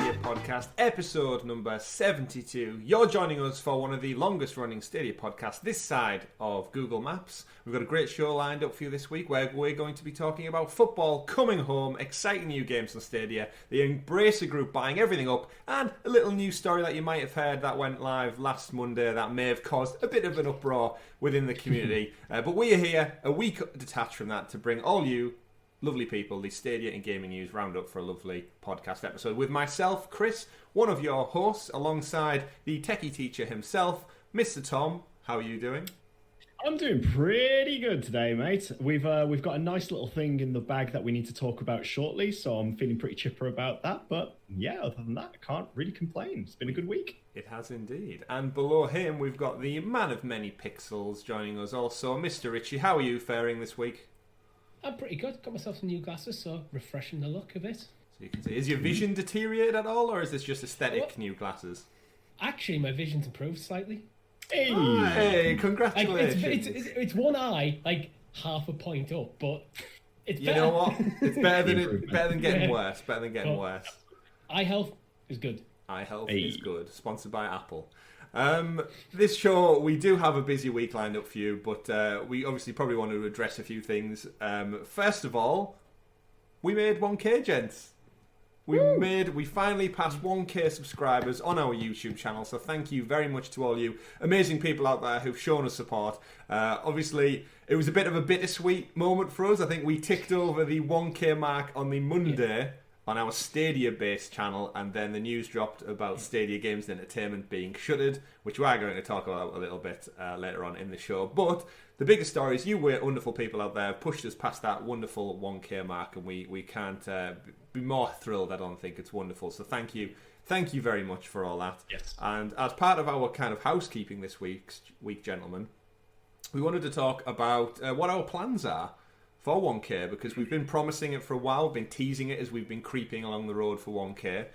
Stadia podcast, episode number 72. You're joining us for one of the longest running Stadia podcasts this side of Google Maps. We've got a great show lined up for you this week where we're going to be talking about football coming home, exciting new games on Stadia, the Embracer Group buying everything up, and a little news story that you might have heard that went live last Monday that may have caused a bit of an uproar within the community. But we are here a week detached from that to bring all you lovely people the Stadia and Gaming News roundup for a lovely podcast episode with myself, Chris, one of your hosts, alongside the techie teacher himself, Mr. Tom. How are you doing? I'm doing pretty good today, mate. We've got a nice little thing in the bag that we need to talk about shortly, so I'm feeling pretty chipper about that. But yeah, other than that, I can't really complain. It's been a good week. It has indeed. And below him, we've got the man of many pixels joining us also, Mr. Richie. How are you faring this week? I'm pretty good. Got myself some new glasses, so refreshing the look a bit. So you can see, is your vision deteriorated at all, or is this just aesthetic new glasses? Actually, my vision's improved slightly. Hey, congratulations! Like, it's one eye, like half a point up, but it's better. You know what? It's better than getting worse. Better than getting worse. Eye health is good. Eye health is good. Sponsored by Apple. This show, we do have a busy week lined up for you, but we obviously probably want to address a few things. First of all, we made 1K, gents. We finally passed 1K subscribers on our YouTube channel, so thank you very much to all you amazing people out there who've shown us support. Obviously, it was a bit of a bittersweet moment for us. I think we ticked over the 1K mark on the Monday on our Stadia-based channel, and then the news dropped about Stadia Games and Entertainment being shuttered, which we are going to talk about a little bit later on in the show. But the biggest story is you wonderful people out there pushed us past that wonderful 1K mark, and we can't be more thrilled. I don't think it's wonderful. So thank you very much for all that. Yes. And as part of our kind of housekeeping this week, gentlemen, we wanted to talk about what our plans are for 1K, because we've been promising it for a while, been teasing it as we've been creeping along the road for 1K.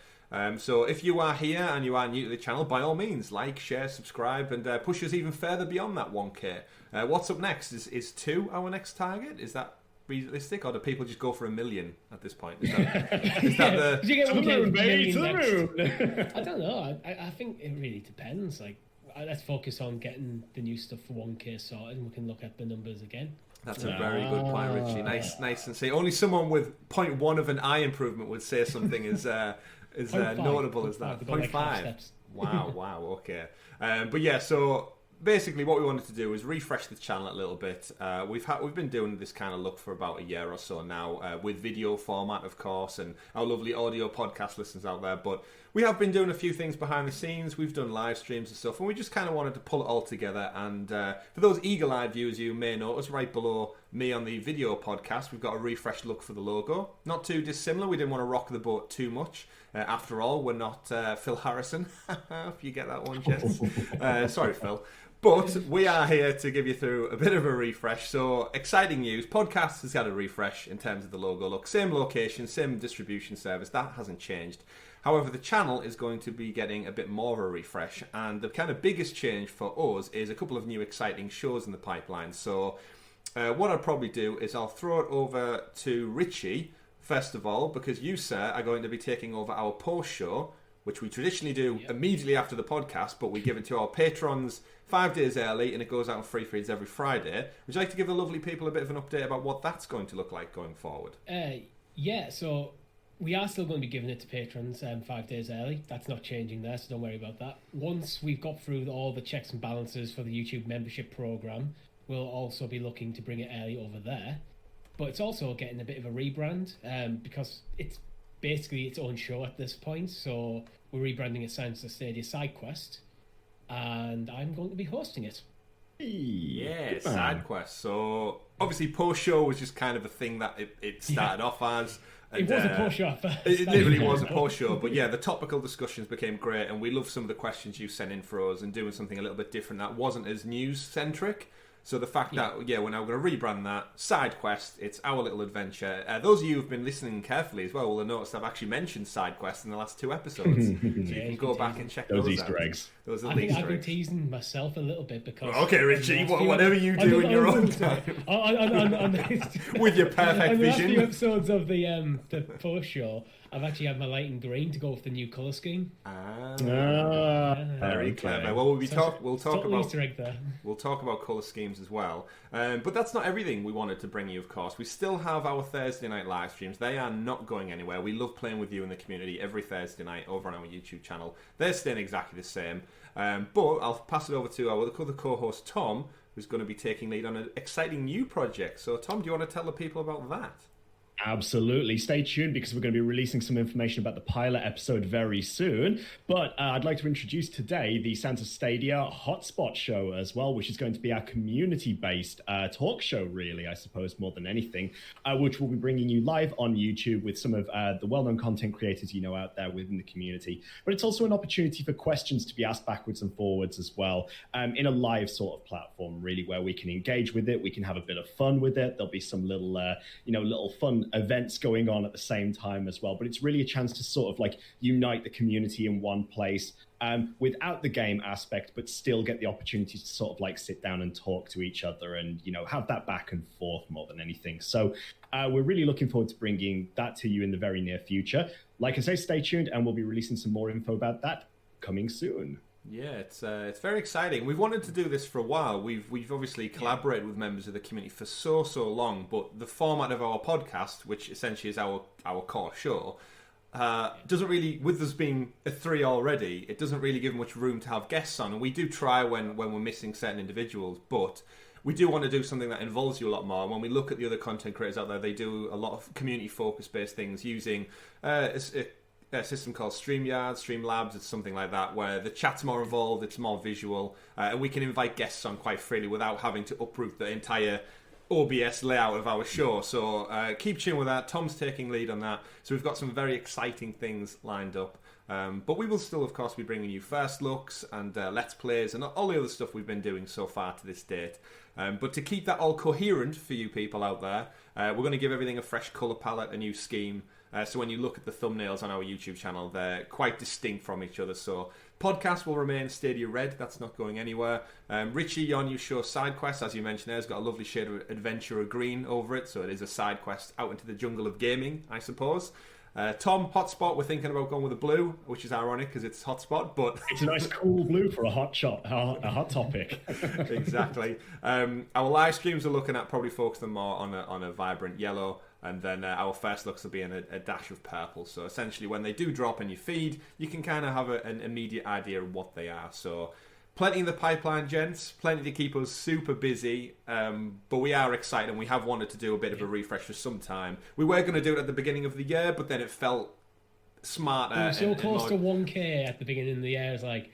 So if you are here and you are new to the channel, by all means, like, share, subscribe, and push us even further beyond that 1K. What's up next? Is 2 our next target? Is that realistic, or do people just go for 1 million at this point? Is that You get To the 1K moon, baby, to million the next. moon! I don't know. I think it really depends. Like, let's focus on getting the new stuff for 1K sorted, and we can look at the numbers again. That's a very good point, Richie. Nice and say. Only someone with 0.1 of an eye improvement would say something as notable as that. 0.5. Wow. Okay. But yeah, so basically what we wanted to do is refresh the channel a little bit. We've been doing this kind of look for about a year or so now, with video format, of course, and our lovely audio podcast listeners out there. But we have been doing a few things behind the scenes. We've done live streams and stuff, and we just kind of wanted to pull it all together. And for those eagle-eyed viewers, you may notice right below me on the video podcast, we've got a refreshed look for the logo. Not too dissimilar. We didn't want to rock the boat too much. After all, we're not Phil Harrison. If you get that one, gents. Sorry, Phil. But we are here to give you through a bit of a refresh. So, exciting news. Podcast has got a refresh in terms of the logo look. Same location, same distribution service. That hasn't changed. However, the channel is going to be getting a bit more of a refresh. And the kind of biggest change for us is a couple of new exciting shows in the pipeline. So, what I'll probably do is I'll throw it over to Richie, first of all, because you, sir, are going to be taking over our post show, which we traditionally do immediately after the podcast, but we give it to our patrons 5 days early, and it goes out on free feeds every Friday. Would you like to give the lovely people a bit of an update about what that's going to look like going forward? Yeah, so we are still going to be giving it to patrons 5 days early. That's not changing there, so don't worry about that. Once we've got through all the checks and balances for the YouTube membership program, we'll also be looking to bring it early over there. But it's also getting a bit of a rebrand, because it's basically its own show at this point. So we're rebranding it Sounds of Stadia SideQuest, and I'm going to be hosting it. Yeah, SideQuest. So obviously post-show was just kind of a thing that it started off as. And, it was a post-show at first. It literally was a post-show. But yeah, the topical discussions became great, and we love some of the questions you sent in for us and doing something a little bit different that wasn't as news-centric. So the fact that, we're now going to rebrand that SideQuest, it's our little adventure. Those of you who've been listening carefully as well will have noticed I've actually mentioned SideQuest in the last 2 episodes. So you can go back and check those Easter out. eggs. Those I think I've been teasing myself a little bit because... Okay, Richie, whatever you do in your own time. On With your perfect on the last vision. few episodes of the post show, I've actually had my light and green to go with the new colour scheme. Very clever. Well, we'll talk about Easter egg there. We'll talk about colour schemes as well. But that's not everything we wanted to bring you, of course. We still have our Thursday night live streams. They are not going anywhere. We love playing with you in the community every Thursday night over on our YouTube channel. They're staying exactly the same. But I'll pass it over to our other co-host, Tom, who's going to be taking lead on an exciting new project. So, Tom, do you want to tell the people about that? Absolutely. Stay tuned because we're going to be releasing some information about the pilot episode very soon. But I'd like to introduce today the Sounds of Stadia Hotspot show as well, which is going to be our community-based talk show, really, I suppose, more than anything, which will be bringing you live on YouTube with some of the well-known content creators you know out there within the community. But it's also an opportunity for questions to be asked backwards and forwards as well, in a live sort of platform, really, where we can engage with it. We can have a bit of fun with it. There'll be some little, little fun events going on at the same time as well, but it's really a chance to sort of like unite the community in one place without the game aspect, but still get the opportunity to sort of like sit down and talk to each other and have that back and forth more than anything. So we're really looking forward to bringing that to you in the very near future. Like I say, stay tuned and we'll be releasing some more info about that coming soon. Yeah, it's very exciting. We've wanted to do this for a while. We've obviously collaborated with members of the community for so long, but the format of our podcast, which essentially is our core show, doesn't really, with us being a 3 already, it doesn't really give much room to have guests on. And we do try when we're missing certain individuals, but we do want to do something that involves you a lot more. And when we look at the other content creators out there, they do a lot of community focus based things using a system called Streamlabs, it's something like that, where the chat's more involved, it's more visual, and we can invite guests on quite freely without having to uproot the entire OBS layout of our show. So keep tuned with that. Tom's taking lead on that. So we've got some very exciting things lined up. But we will still, of course, be bringing you first looks and let's plays and all the other stuff we've been doing so far to this date. But to keep that all coherent for you people out there, we're going to give everything a fresh colour palette, a new scheme. So when you look at the thumbnails on our YouTube channel, they're quite distinct from each other. So podcast will remain Stadia Red. That's not going anywhere. Richie, your new show, SideQuest, as you mentioned there, has got a lovely shade of adventurer green over it. So it is a side quest out into the jungle of gaming, I suppose. Tom, Hotspot, we're thinking about going with a blue, which is ironic because it's Hotspot, but it's a nice cool blue for a hot topic. Exactly. Our live streams are looking at probably focusing more on a vibrant yellow, and then our first looks will be in a dash of purple. So essentially, when they do drop in your feed, you can kind of have an immediate idea of what they are. So plenty in the pipeline, gents. Plenty to keep us super busy. But we are excited, and we have wanted to do a bit of a refresh for some time. We were going to do it at the beginning of the year, but then it felt smarter. We were so close to 1K at the beginning of the year. It's like,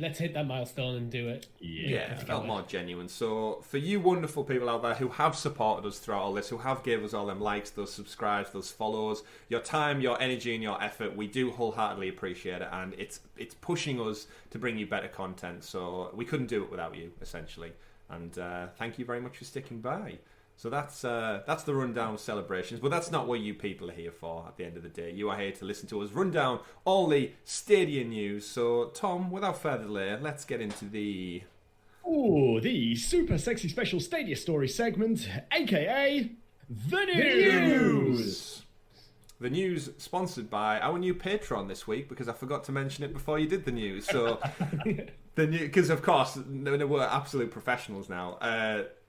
let's hit that milestone and do it. Yeah, it felt more genuine. So for you wonderful people out there who have supported us throughout all this, who have gave us all them likes, those subscribes, those follows, your time, your energy and your effort, we do wholeheartedly appreciate it, and it's pushing us to bring you better content. So we couldn't do it without you, essentially. And thank you very much for sticking by. So that's the rundown of celebrations, but that's not what you people are here for at the end of the day. You are here to listen to us run down all the Stadia news. So, Tom, without further delay, let's get into the super sexy special Stadia story segment, aka the news. The news sponsored by our new Patreon this week, because I forgot to mention it before you did the news. So, because of course we're absolute professionals now.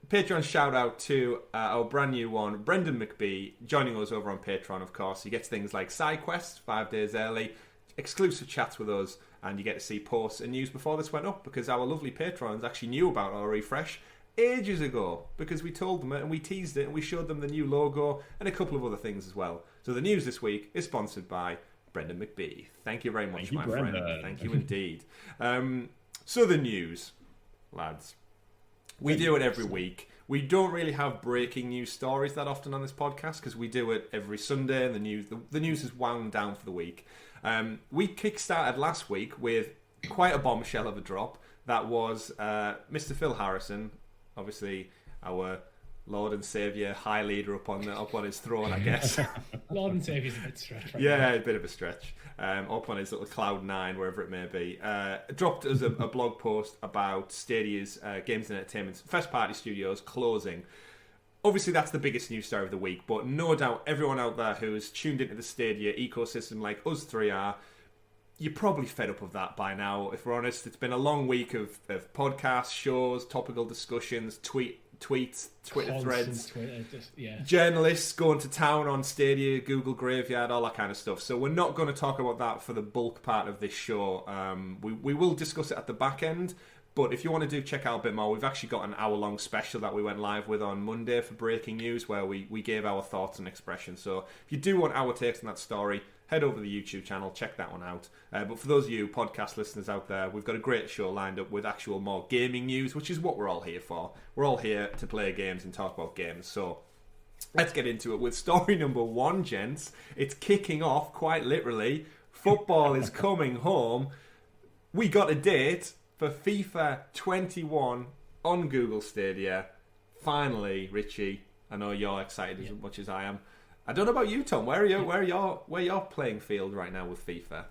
Patreon shout out to our brand new one, Brendan McBee, joining us over on Patreon. Of course, he gets things like SideQuest 5 days early, exclusive chats with us, and you get to see posts and news before this went up, because our lovely patrons actually knew about our refresh ages ago, because we told them it and we teased it and we showed them the new logo and a couple of other things as well. So the news this week is sponsored by Brendan McBee. Thank you very much, my friend. Thank you indeed. So the news, lads. We do it every week. We don't really have breaking news stories that often on this podcast because we do it every Sunday, and the news is wound down for the week. We kickstarted last week with quite a bombshell of a drop. That was Mr. Phil Harrison, obviously our Lord and Saviour, high leader up on his throne, I guess. Lord and Saviour's a bit stretch, right? Yeah, now. A bit of a stretch. Up on his little cloud 9, wherever it may be. Dropped us a blog post about Stadia's Games and Entertainment's first party studios closing. obviously that's the biggest news story of the week, but no doubt everyone out there who is tuned into the Stadia ecosystem like us three are, you're probably fed up of that by now, if we're honest. It's been a long week of podcasts, shows, topical discussions, tweets, Twitter threads, journalists going to town on Stadia, Google Graveyard, all that kind of stuff. So we're not going to talk about that for the bulk part of this show. We will discuss it at the back end, but if you want to check out a bit more, we've actually got an hour-long special that we went live with on Monday for breaking news, where we gave our thoughts and expressions. So if you do want our takes on that story, head over to the YouTube channel, check that one out. But for those of you podcast listeners out there, we've got a great show lined up with actual more gaming news, which is what we're all here for. We're all here to play games and talk about games. So let's get into it with story number 1, gents. It's kicking off, quite literally. Football is coming home. We got a date for FIFA 21 on Google Stadia. Finally, Richie, I know you're excited as much as I am. I don't know about you, Tom. Where are your playing field right now with FIFA?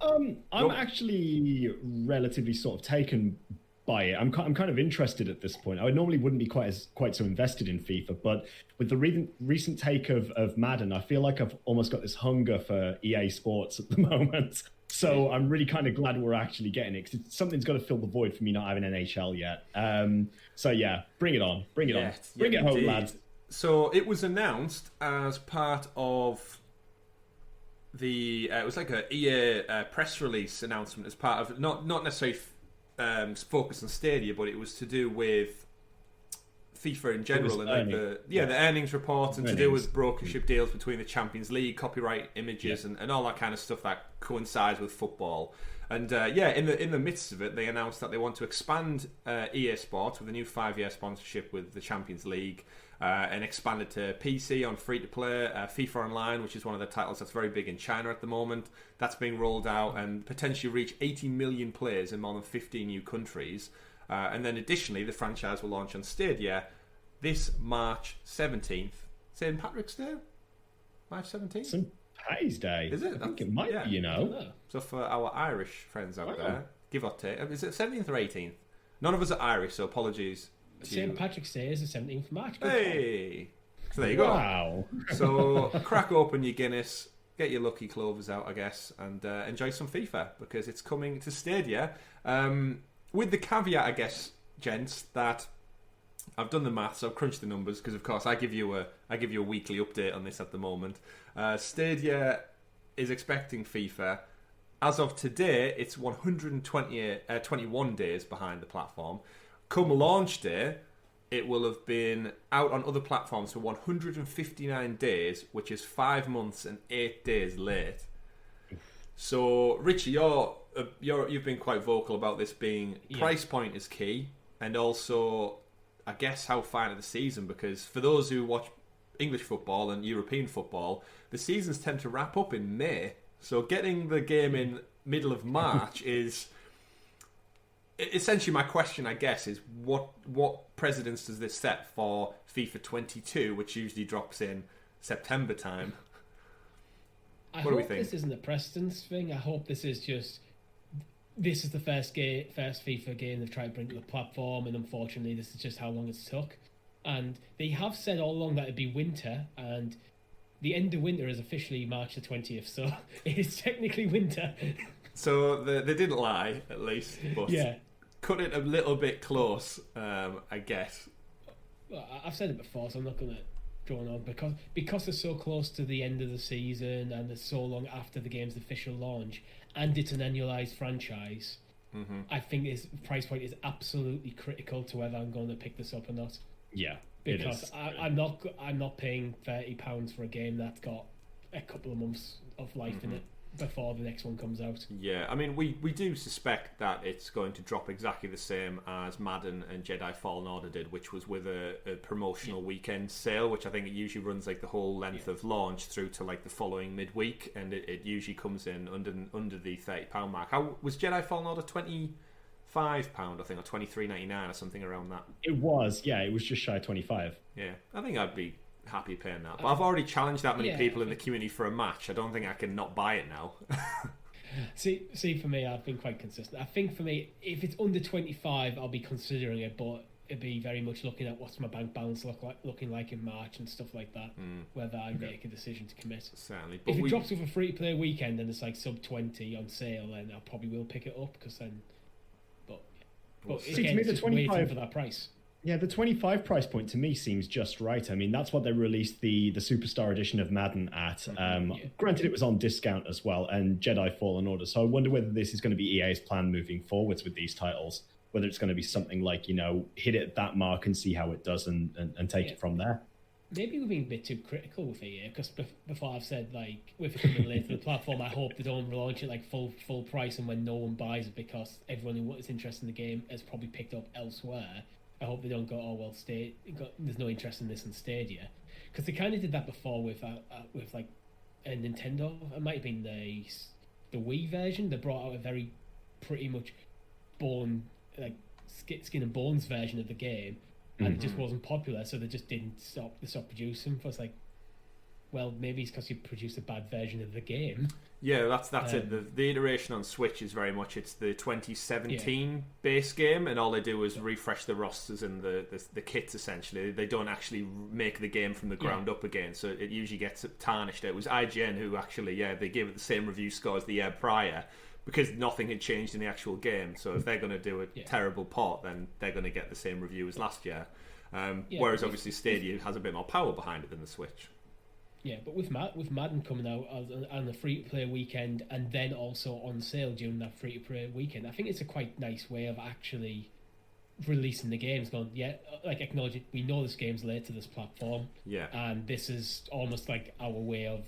I'm actually relatively sort of taken by it. I'm kind of interested at this point. I normally wouldn't be quite so invested in FIFA, but with the recent take of Madden, I feel like I've almost got this hunger for EA Sports at the moment. So I'm really kind of glad we're actually getting it, because something's got to fill the void for me not having NHL yet. So yeah, bring it on, bring it home, lads. So it was announced as part of the it was like a EA press release announcement as part of not necessarily focused on Stadia, but it was to do with FIFA in general and like the earnings reports and to do with brokership deals between the Champions League, copyright images and all that kind of stuff that coincides with football. And in the midst of it, they announced that they want to expand EA Sports with a new 5-year sponsorship with the Champions League, and expand it to PC on free-to-play, FIFA Online, which is one of the titles that's very big in China at the moment. That's being rolled out and potentially reach 80 million players in more than 15 new countries. And then additionally, the franchise will launch on Stadia this March 17th. St. Patrick's Day? March 17th? St. Patty's Day. Is it? I think it might be, you know. So for our Irish friends out there, give or take, is it 17th or 18th? None of us are Irish, so apologies. St. Patrick's Day is the 17th of March. Hey! So there you go. Wow. So crack open your Guinness, get your lucky clovers out, I guess, and enjoy some FIFA, because it's coming to Stadia. With the caveat, I guess, gents, that I've done the maths, I've crunched the numbers, because of course I give you a weekly update on this at the moment. Stadia is expecting FIFA. As of today, it's 21 days behind the platform. Come launch day, it will have been out on other platforms for 159 days, which is 5 months and 8 days late. So, Richie, you've been quite vocal about this being price point is key, and also, I guess, how far into the season, because for those who watch English football and European football, the seasons tend to wrap up in May. So getting the game in middle of March is essentially my question, I guess, is what precedence does this set for FIFA 22, which usually drops in September time? What do we think? This isn't a precedence thing. I hope this is the first FIFA game they've tried to bring to the platform, and unfortunately this is just how long it's took. And they have said all along that it'd be winter, and the end of winter is officially March the 20th, so it is technically winter. So they didn't lie, at least, but cut it a little bit close, I guess. Well, I've said it before, so I'm not going to drone on, because they're so close to the end of the season and they're so long after the game's official launch, and it's an annualized franchise. Mm-hmm. I think this price point is absolutely critical to whether I'm going to pick this up or not. Yeah, because I'm not paying £30 for a game that's got a couple of months of life in it before the next one comes out. Yeah, I mean, we do suspect that it's going to drop exactly the same as Madden and Jedi Fallen Order did, which was with a promotional weekend sale, which I think it usually runs like the whole length of launch through to like the following midweek, and it usually comes in under the £30 mark. How was Jedi Fallen Order? £25, I think, or $23.99 or something around that. It was just shy of 25. Yeah, I think I'd be happy paying that, but I've already challenged that many people in the community for a match. I don't think I can not buy it now. see, for me, I've been quite consistent. I think for me, if it's under 25, I'll be considering it, but it'd be very much looking at what's my bank balance looking like in March and stuff like that. Whether I make a decision to commit. Certainly, but if it drops with a free to play weekend and it's like sub 20 on sale, then I probably will pick it up because then. But again, it's just waiting for that price. Yeah, the 25 price point to me seems just right. I mean, that's what they released the Superstar edition of Madden at. Granted, it was on discount as well, and Jedi Fallen Order. So I wonder whether this is going to be EA's plan moving forwards with these titles. Whether it's going to be something like, hit it at that mark and see how it does and take it from there. Maybe we're being a bit too critical with EA, because before I've said, like, with it coming late to the platform, I hope they don't relaunch it like full price and when no one buys it because everyone who is interested in the game has probably picked up elsewhere. I hope they don't go, oh well, there's no interest in this in Stadia, because they kind of did that before with like a Nintendo. It might have been the Wii version. They brought out a very pretty much skin and bones version of the game, and it just wasn't popular, so they just didn't stop producing. So it's like, well, maybe it's because you produced a bad version of the game. Yeah, that's it. The iteration on Switch is very much it's the 2017 base game, and all they do is refresh the rosters and the kits. Essentially, they don't actually make the game from the ground up again. So it usually gets tarnished. It was IGN who actually, they gave it the same review score as the year prior because nothing had changed in the actual game. So if they're going to do a terrible port, then they're going to get the same review as last year. Whereas obviously Stadia has a bit more power behind it than the Switch. Yeah, but with Madden coming out on the free-to-play weekend and then also on sale during that free-to-play weekend, I think it's a quite nice way of actually releasing the games. Going, acknowledge it. We know this game's late to this platform. Yeah. And this is almost like our way of...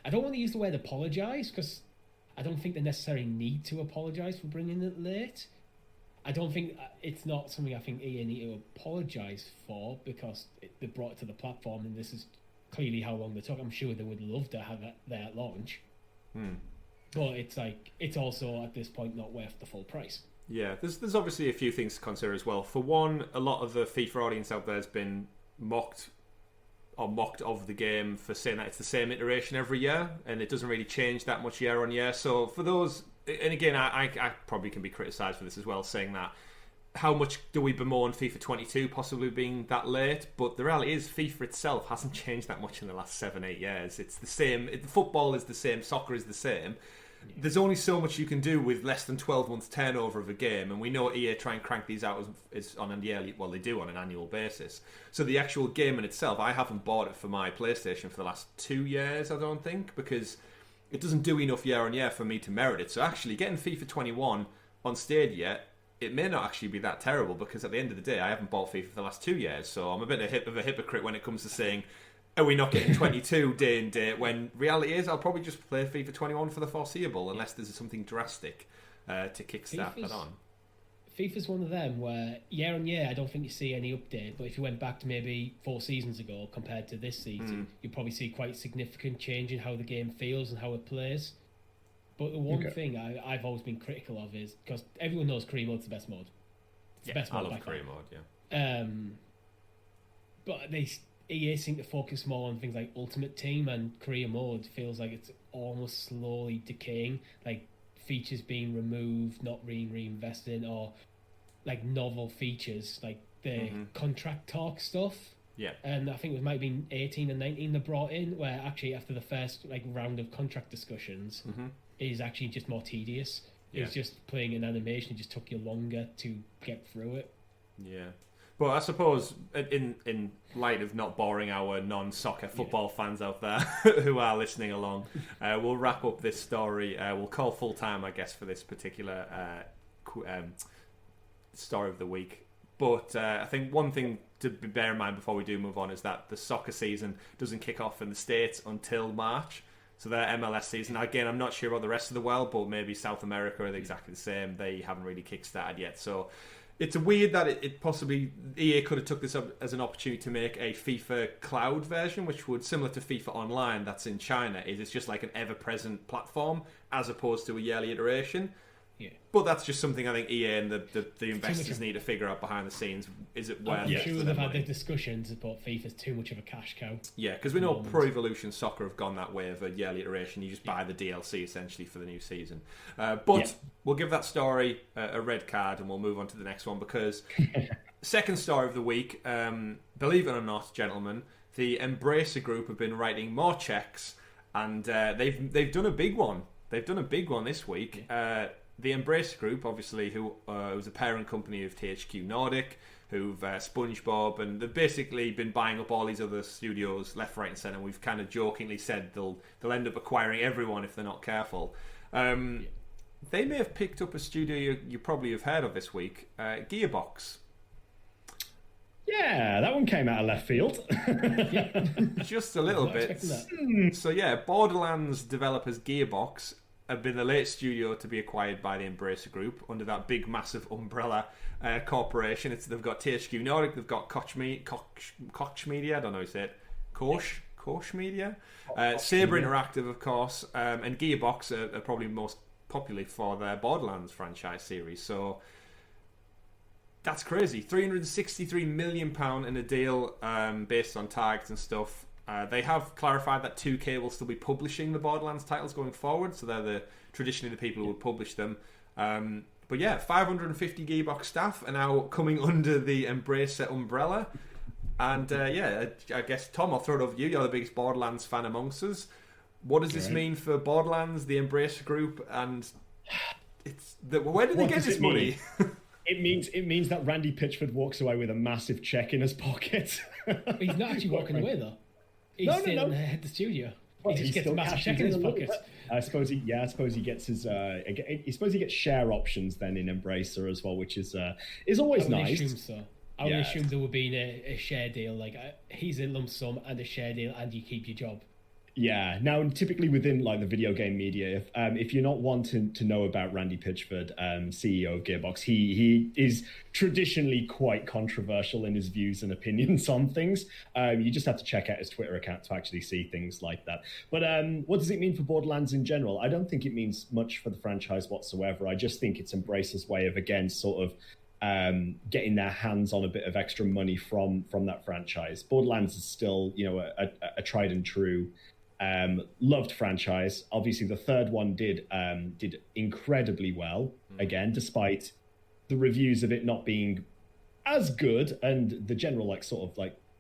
I don't want to use the word apologise, because I don't think they necessarily need to apologise for bringing it late. I don't think... It's not something I think EA need to apologise for, because they brought it to the platform, and this is... clearly how long they took. I'm sure they would love to have it there at launch. But it's also at this point not worth the full price. Yeah, there's obviously a few things to consider as well. For one, a lot of the FIFA audience out there has been mocked of the game for saying that it's the same iteration every year and it doesn't really change that much year on year. So for those, and again, I probably can be criticised for this as well, saying that how much do we bemoan FIFA 22 possibly being that late? But the reality is FIFA itself hasn't changed that much in the last 7-8 years. It's the same. Football is the same. Soccer is the same. Yeah. There's only so much you can do with less than 12 months turnover of a game. And we know EA try and crank these out as on a yearly... Well, they do on an annual basis. So the actual game in itself, I haven't bought it for my PlayStation for the last 2 years, I don't think, because it doesn't do enough year on year for me to merit it. So actually getting FIFA 21 on Stadia... it may not actually be that terrible because at the end of the day, I haven't bought FIFA for the last 2 years, so I'm a bit of a hypocrite when it comes to saying, are we not getting 22 day and date, when reality is I'll probably just play FIFA 21 for the foreseeable unless there's something drastic to kickstart that on. FIFA's one of them where year on year I don't think you see any update, but if you went back to maybe 4 seasons ago compared to this season, you'd probably see quite significant change in how the game feels and how it plays. But the one thing I've always been critical of is, because everyone knows career mode's the best mode. It's the best mode. I love career mode, yeah. But EA seem to focus more on things like Ultimate Team, and career mode feels like it's almost slowly decaying. Like features being removed, not being reinvested in, or like novel features, like the contract talk stuff. Yeah. And I think it might have been 18 and 19 they brought in, where actually after the first round of contract discussions, is actually just more tedious. It's just playing an animation. It just took you longer to get through it. Yeah. But I suppose in light of not boring our non-soccer football fans out there who are listening along, we'll wrap up this story. We'll call full time, I guess, for this particular story of the week. But I think one thing to bear in mind before we do move on is that the soccer season doesn't kick off in the States until March. So their MLS season, again, I'm not sure about the rest of the world, but maybe South America are exactly the same. They haven't really kick-started yet. So it's weird that it possibly... EA could have took this up as an opportunity to make a FIFA cloud version, which would, similar to FIFA Online that's in China, it's just like an ever-present platform as opposed to a yearly iteration. Yeah. But that's just something I think EA and the investors need to figure out behind the scenes. Is it worth it? I'm sure they've had the discussions about FIFA's too much of a cash cow. Yeah, because we know Pro Evolution Soccer have gone that way of a yearly iteration. You just buy the DLC essentially for the new season. But we'll give that story a red card and we'll move on to the next one because second story of the week, believe it or not, gentlemen, the Embracer Group have been writing more checks and they've done a big one. They've done a big one this week. The Embracer Group, obviously, who was a parent company of THQ Nordic, who've SpongeBob, and they've basically been buying up all these other studios left, right, and centre. We've kind of jokingly said they'll end up acquiring everyone if they're not careful. They may have picked up a studio you probably have heard of this week, Gearbox. Yeah, that one came out of left field. Just a little bit. So yeah, Borderlands developers Gearbox have been the latest studio to be acquired by the Embracer Group under that big, massive umbrella corporation. They've got THQ Nordic, they've got Koch Media, I don't know how you say it, Koch Media, Saber Interactive, of course, and Gearbox are probably most popular for their Borderlands franchise series. So that's crazy. £363 million in a deal based on tags and stuff. They have clarified that 2K will still be publishing the Borderlands titles going forward, so they're traditionally the people who would publish them. But yeah, 550 Gearbox staff are now coming under the Embracer umbrella. And I guess, Tom, I'll throw it over to you. You're the biggest Borderlands fan amongst us. What does this mean for Borderlands, the Embracer Group, and where did they get this money? It means that Randy Pitchford walks away with a massive check in his pocket. He's not actually walking away though. He's staying at the studio. He just gets a massive check in his pocket. I suppose he gets his. I suppose he gets share options then in Embracer as well, which is always nice. Assume so. I would assume there would be a share deal, like he's a lump sum and a share deal, and you keep your job. Yeah. Now, typically within like the video game media, if you're not wanting to know about Randy Pitchford, CEO of Gearbox, he is traditionally quite controversial in his views and opinions on things. You just have to check out his Twitter account to actually see things like that. But what does it mean for Borderlands in general? I don't think it means much for the franchise whatsoever. I just think it's Embracer's way of, again, sort of getting their hands on a bit of extra money from that franchise. Borderlands is still, a tried and true loved franchise. Obviously, the third one did incredibly well. Again, despite the reviews of it not being as good, and the general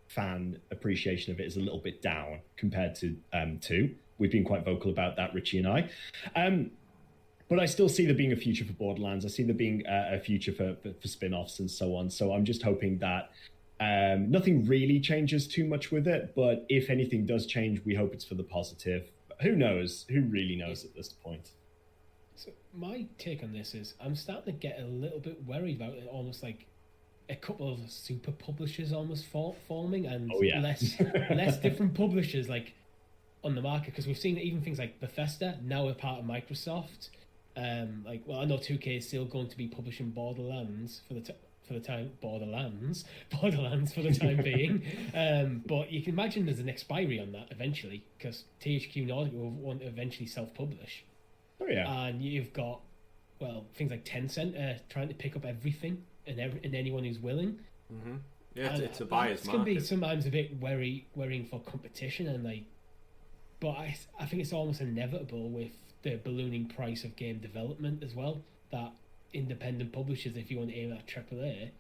fan appreciation of it is a little bit down compared to 2. We've been quite vocal about that, Richie and I. But I still see there being a future for Borderlands. I see there being a future for spin-offs and so on. So I'm just hoping that nothing really changes too much with it, but if anything does change, we hope it's for the positive. Who knows? Who really knows at this point? So my take on this is I'm starting to get a little bit worried about it, almost like a couple of super publishers almost forming, and less different publishers like on the market, because we've seen even things like Bethesda now a part of Microsoft. I know 2K is still going to be publishing Borderlands for the time for the time being, but you can imagine there's an expiry on that eventually, because THQ Nordic will want to eventually self-publish. And you've got things like Tencent trying to pick up everything and anyone who's willing. Yeah, it's a buyer's market. It's going to be sometimes a bit worrying for competition, and but I think it's almost inevitable with the ballooning price of game development as well, that independent publishers, if you want to aim at AAA,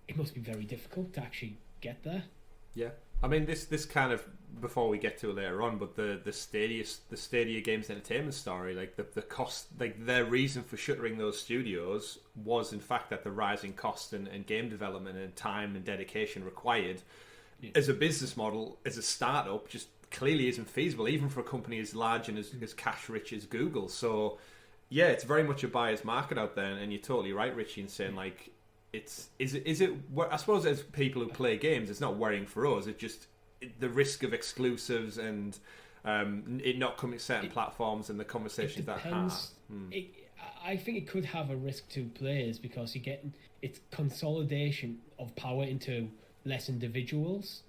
it must be very difficult to actually get there. Yeah, I mean this kind of, before we get to it later on, but the Stadia Games Entertainment story, like the cost, like their reason for shuttering those studios was in fact that the rising cost and game development and time and dedication required as a business model, as a startup, just clearly isn't feasible, even for a company as large and as cash rich as Google. So yeah, it's very much a buyer's market out there, and you're totally right, Richie, in saying like is it I suppose as people who play games, it's not worrying for us. It's just the risk of exclusives and it not coming to certain platforms and the conversations that have. I think it could have a risk to players, because you get it's consolidation of power into less individuals,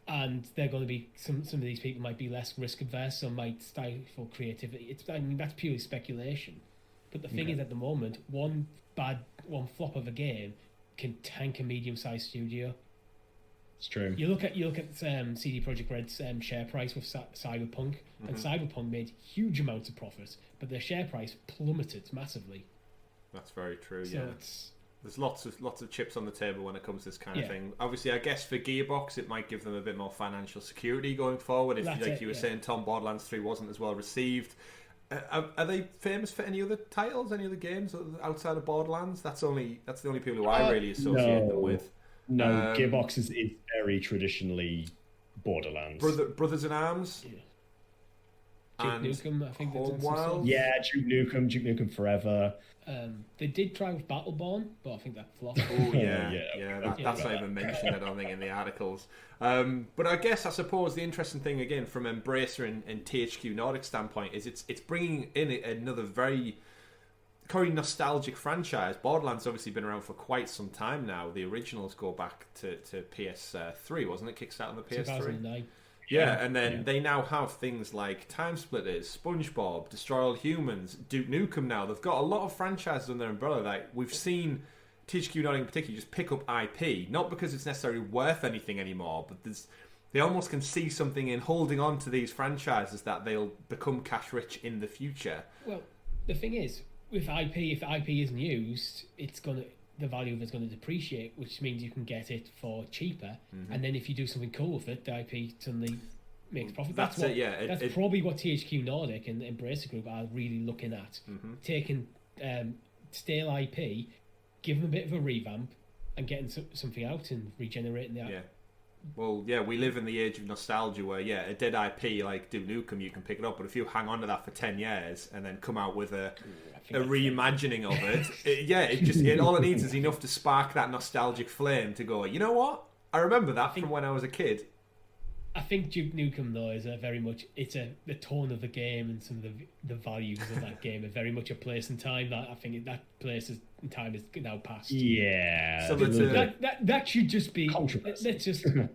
and they're going to be some of these people might be less risk averse, or might stifle creativity. That's purely speculation. But the thing is, at the moment, one flop of a game can tank a medium-sized studio. It's true. You look at CD Projekt Red's share price with Cyberpunk, and Cyberpunk made huge amounts of profit, but their share price plummeted massively. That's very true. So yeah, there's lots of chips on the table when it comes to this kind of thing. Obviously, I guess for Gearbox, it might give them a bit more financial security going forward. If, like you were saying, Tom, Borderlands 3 wasn't as well received. Are they famous for any other titles, any other games outside of Borderlands? That's the only people who I really associate them with. No, Gearbox is very traditionally Borderlands. Brothers in Arms. Yeah. Duke Nukem, I think. Wild. Yeah, Duke Nukem Forever. They did try with Battleborn, but I think that flopped. Oh yeah. That's not even mentioned, I don't think, in the articles. But I suppose the interesting thing again from Embracer and THQ Nordic standpoint is it's bringing in another very nostalgic franchise. Borderlands obviously been around for quite some time now. The originals go back to PS3, wasn't it? Kickstarted on the PS3. 2009. Yeah, and then they now have things like Time Splitters, SpongeBob, Destroy All Humans, Duke Nukem now. They've got a lot of franchises under their umbrella. Like, we've seen THQ Nordic in particular just pick up IP, not because it's necessarily worth anything anymore, but they almost can see something in holding on to these franchises that they'll become cash rich in the future. Well, the thing is, with IP, if IP isn't used, the value of it's going to depreciate, which means you can get it for cheaper. And then if you do something cool with it, the IP suddenly makes profit. That's probably what THQ Nordic and Embracer Group are really looking at. Taking stale IP, give them a bit of a revamp, and getting something out and regenerating the IP. Yeah. Well, yeah, we live in the age of nostalgia where, a dead IP like Duke Nukem, you can pick it up, but if you hang on to that for 10 years and then come out with a reimagining of it, all it needs is enough to spark that nostalgic flame to go, you know what? I remember that from when I was a kid. I think Duke Nukem, though, is the tone of the game and some of the values of that game are very much a place and time that I think that place and time is now past. Yeah. So that should just be controversy. Let's just it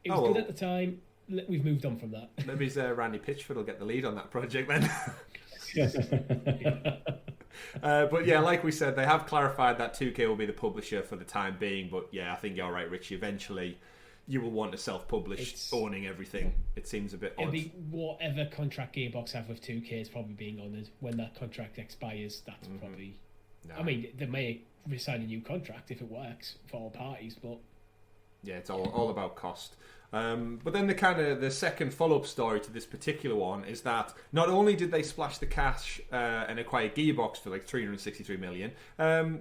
was good at the time. We've moved on from that. Maybe Randy Pitchford will get the lead on that project then. But yeah, like we said, they have clarified that 2K will be the publisher for the time being. But yeah, I think you're right, Richie. Eventually, you will want to self-publish, owning everything. It seems a bit odd. It'll be whatever contract Gearbox have with 2K is probably being honoured. When that contract expires, that's probably... No. I mean, they may resign a new contract if it works for all parties, but... Yeah, it's all about cost. But then the second follow-up story to this particular one is that not only did they splash the cash and acquire Gearbox for like 363 million,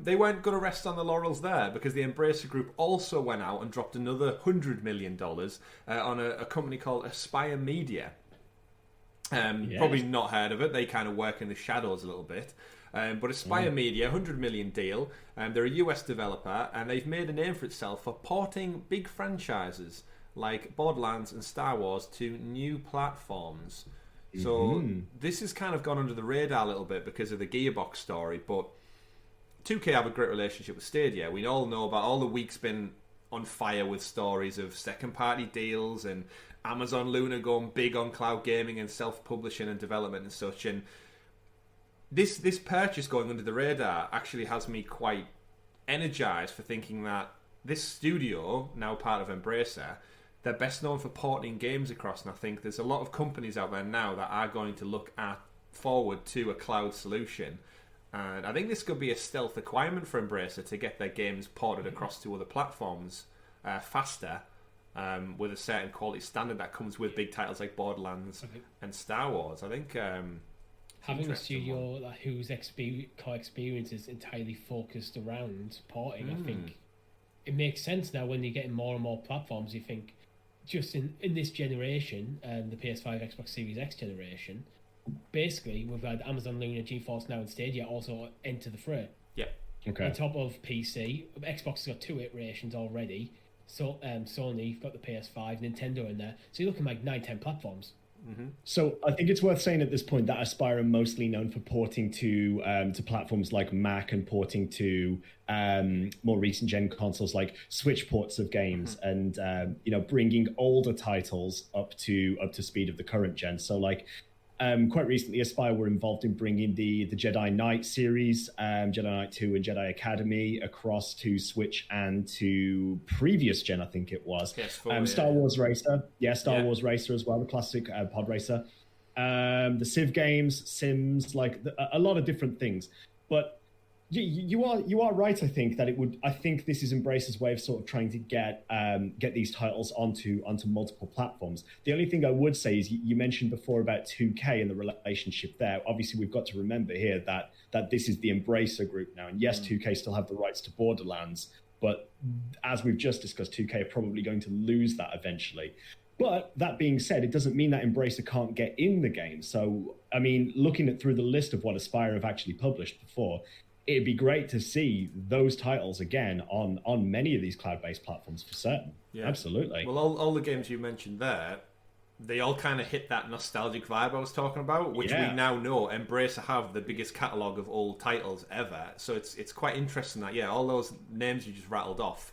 they weren't going to rest on the laurels there, because the Embracer Group also went out and dropped another $100 million on a company called Aspyr Media. Probably not heard of it. They kind of work in the shadows a little bit. But Aspyr Media, $100 million deal. They're a US developer, and they've made a name for itself for porting big franchises like Borderlands and Star Wars to new platforms. So this has kind of gone under the radar a little bit because of the Gearbox story, but 2K have a great relationship with Stadia. We all know about all the week's been on fire with stories of second-party deals and Amazon Luna going big on cloud gaming and self-publishing and development and such. And this purchase going under the radar actually has me quite energized for thinking that this studio, now part of Embracer, they're best known for porting games across, and I think there's a lot of companies out there now that are going to look forward to a cloud solution. And I think this could be a stealth acquirement for Embracer to get their games ported across to other platforms faster, with a certain quality standard that comes with big titles like Borderlands and Star Wars. I think having a studio whose core experience is entirely focused around porting, I think it makes sense now when you're getting more and more platforms. You think, just in this generation, the PS5, Xbox Series X generation, basically we've had Amazon Luna, GeForce Now and Stadia also enter the fray. Yeah. Okay. On top of PC, Xbox has got 2 iterations already. So Sony's got the PS5, Nintendo in there. So you're looking like 9-10 platforms. So I think it's worth saying at this point that Aspyr are mostly known for porting to platforms like Mac and porting to more recent gen consoles like Switch ports of games and bringing older titles up to speed of the current gen. So like Quite recently, Aspyr were involved in bringing the Jedi Knight series, Jedi Knight 2 and Jedi Academy, across to Switch and to previous gen, I think it was. Star Wars Racer. Yeah, Star Wars Racer as well, the classic pod racer. The Civ games, Sims, like a lot of different things. But you are right. I think that I think this is Embracer's way of sort of trying to get these titles onto multiple platforms. The only thing I would say is you mentioned before about 2K and the relationship there. Obviously, we've got to remember here that this is the Embracer group now, and yes, 2K still have the rights to Borderlands, but as we've just discussed, 2K are probably going to lose that eventually. But that being said, it doesn't mean that Embracer can't get in the game. So, I mean, looking through the list of what Aspyr have actually published before, it'd be great to see those titles again on many of these cloud-based platforms for certain. Yeah. Absolutely. Well, all the games you mentioned there, they all kind of hit that nostalgic vibe I was talking about, which we now know Embracer have the biggest catalogue of old titles ever. So it's quite interesting that, all those names you just rattled off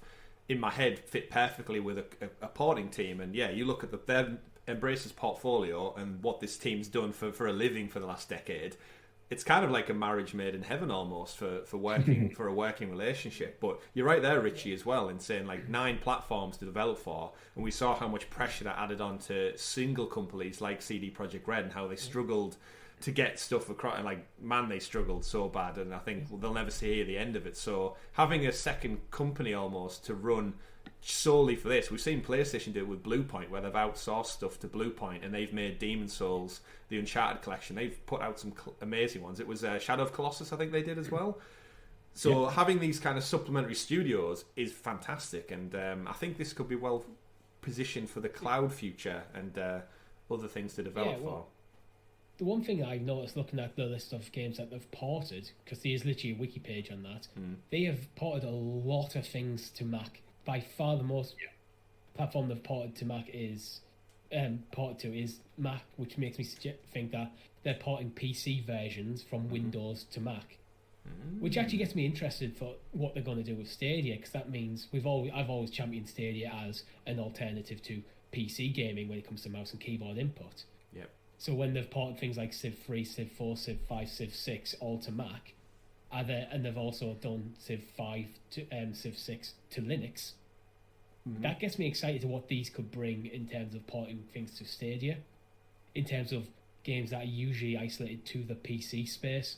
in my head fit perfectly with a porting team. And you look at their Embracer's portfolio and what this team's done for a living for the last decade. It's kind of like a marriage made in heaven almost for working for a working relationship. But you're right there, Richie, as well, in saying like 9 platforms to develop for, and we saw how much pressure that added on to single companies like CD Projekt Red and how they struggled to get stuff across. And like, man, they struggled so bad, and I think they'll never see the end of it. So having a second company almost to run solely for this, we've seen PlayStation do it with Bluepoint, where they've outsourced stuff to Bluepoint, and they've made Demon's Souls, the Uncharted collection. They've put out some amazing ones. It was Shadow of Colossus, I think they did as well. So having these kind of supplementary studios is fantastic, and I think this could be well positioned for the cloud future and other things to develop for. The one thing I've noticed looking at the list of games that they've ported, because there's literally a wiki page on that, they have ported a lot of things to Mac. By far the most platform they've ported to Mac is Mac, which makes me think that they're porting PC versions from Windows to Mac, which actually gets me interested for what they're going to do with Stadia, because that means I've always championed Stadia as an alternative to PC gaming when it comes to mouse and keyboard input. Yep. So when they've ported things like Civ 3, Civ 4, Civ 5, Civ 6 all to Mac, and they've also done Civ 5 to Civ 6 to Linux. That gets me excited to what these could bring in terms of porting things to Stadia, in terms of games that are usually isolated to the PC space.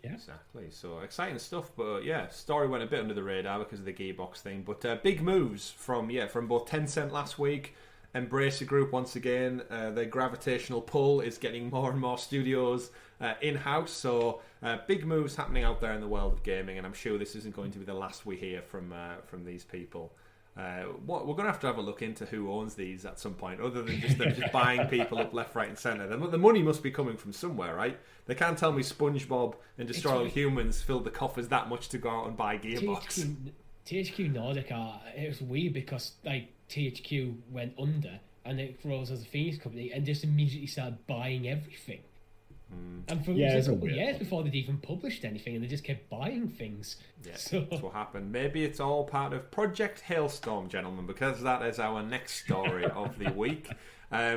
Yeah, exactly. So exciting stuff, but story went a bit under the radar because of the Gearbox thing. But big moves from both Tencent last week. Embracer Group, once again, their gravitational pull is getting more and more studios in-house. So big moves happening out there in the world of gaming, and I'm sure this isn't going to be the last we hear from these people. We're going to have a look into who owns these at some point, other than just them just buying people up left, right, and centre. The money must be coming from somewhere, right? They can't tell me SpongeBob and Destroy All Humans filled the coffers that much to go out and buy Gearbox. THQ Nordic it was weird because like THQ went under and it rose as a Phoenix company and just immediately started buying everything. And for a couple of years before they'd even published anything, and they just kept buying things. Yeah, that's what happened. Maybe it's all part of Project Hailstorm, gentlemen, because that is our next story of the week.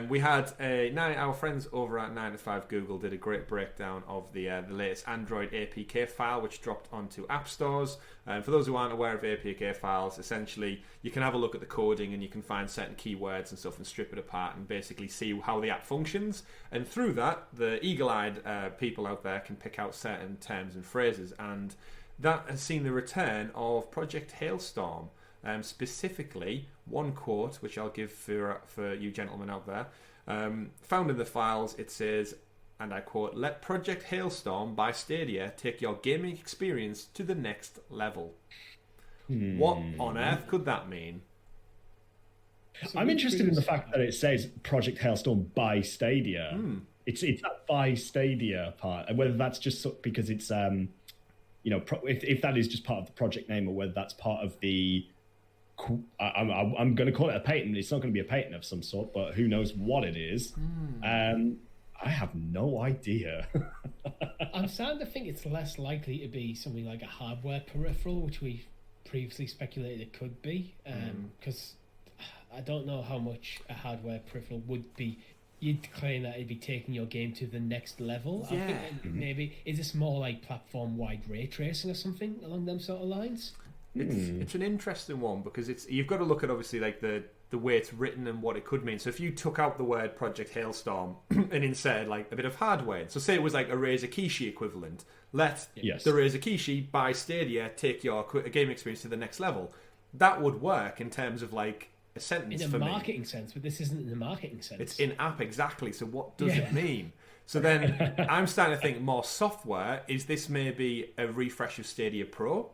We had our friends over at 9 to 5 Google did a great breakdown of the latest Android APK file, which dropped onto app stores. For those who aren't aware of APK files, essentially you can have a look at the coding and you can find certain keywords and stuff and strip it apart and basically see how the app functions. And through that, the eagle-eyed people out there can pick out certain terms and phrases. And that has seen the return of Project Hailstorm. Specifically, one quote, which I'll give for you gentlemen out there, found in the files, it says, and I quote, "Let Project Hailstorm by Stadia take your gaming experience to the next level." What on earth could that mean? I'm interested in the fact that it says Project Hailstorm by Stadia. It's that by Stadia part, and whether that's just because it's if that is just part of the project name, or whether that's part of the I'm going to call it a patent. It's not going to be a patent of some sort, but who knows what it is. I have no idea. I'm starting to think it's less likely to be something like a hardware peripheral, which we previously speculated it could be, because I don't know how much a hardware peripheral would be you'd claim that it'd be taking your game to the next level. Yeah. I think maybe is this more like platform-wide ray tracing or something along them sort of lines? It's an interesting one because you've got to look at obviously like the way it's written and what it could mean. So if you took out the word Project Hailstorm and inserted like a bit of hardware, so say it was like a Razer Kishi equivalent, let the Razer Kishi by Stadia take your game experience to the next level. That would work in terms of like a sentence in for a me. marketing sense, but this isn't in a marketing sense. It's in app exactly. So what does it mean? So then I'm starting to think more software. Is this maybe a refresh of Stadia Pro?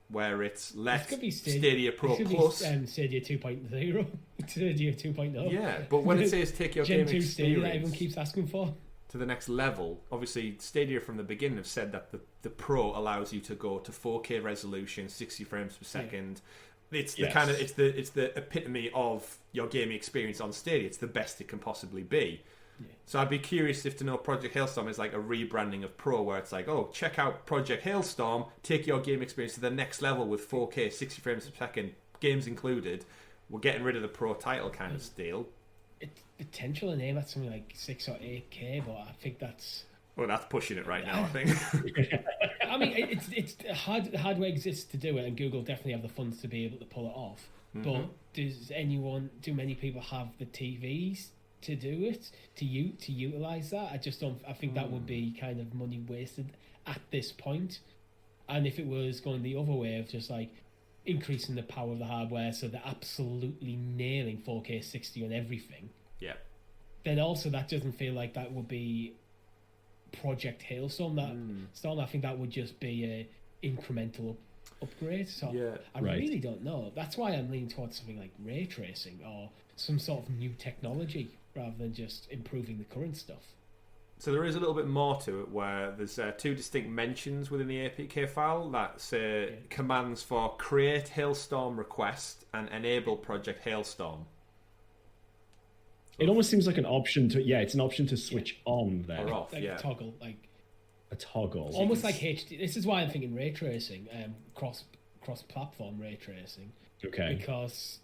Where it's less Stadia Pro Plus. Stadia 2.0. Stadia 2.0. Yeah, but when it says take your Gen game 2 Stadia that experience everyone keeps asking for to the next level, obviously Stadia from the beginning have said that the Pro allows you to go to 4K resolution, 60 frames per second. It's the kind of it's the epitome of your gaming experience on Stadia. It's the best it can possibly be. So I'd be curious if to know Project Hailstorm is like a rebranding of Pro, where it's like, oh, check out Project Hailstorm, take your game experience to the next level with 4K, 60 frames per second, games included. We're getting rid of the Pro title kind of deal. It's potential to name at something like 6 or 8K, but I think that's... Well, that's pushing it right now, I think. I mean, it's hardware exists to do it, and Google definitely have the funds to be able to pull it off. But do many people have the TVs to do it, to utilize that? I just don't. I think that would be kind of money wasted at this point. And if it was going the other way of just like increasing the power of the hardware so they're absolutely nailing 4K 60 on everything, then also that doesn't feel like that would be Project Hailstorm. I think that would just be a incremental upgrade. So I really don't know. That's why I'm leaning towards something like ray tracing or some sort of new technology rather than just improving the current stuff. So there is a little bit more to it, where there's two distinct mentions within the APK file. That's commands for create Hailstorm request and enable Project Hailstorm. It almost seems like an option to it's an option to switch on there. Or off, a toggle, like a toggle. Almost like HD. This is why I'm thinking ray tracing, cross-platform ray tracing. Okay. Because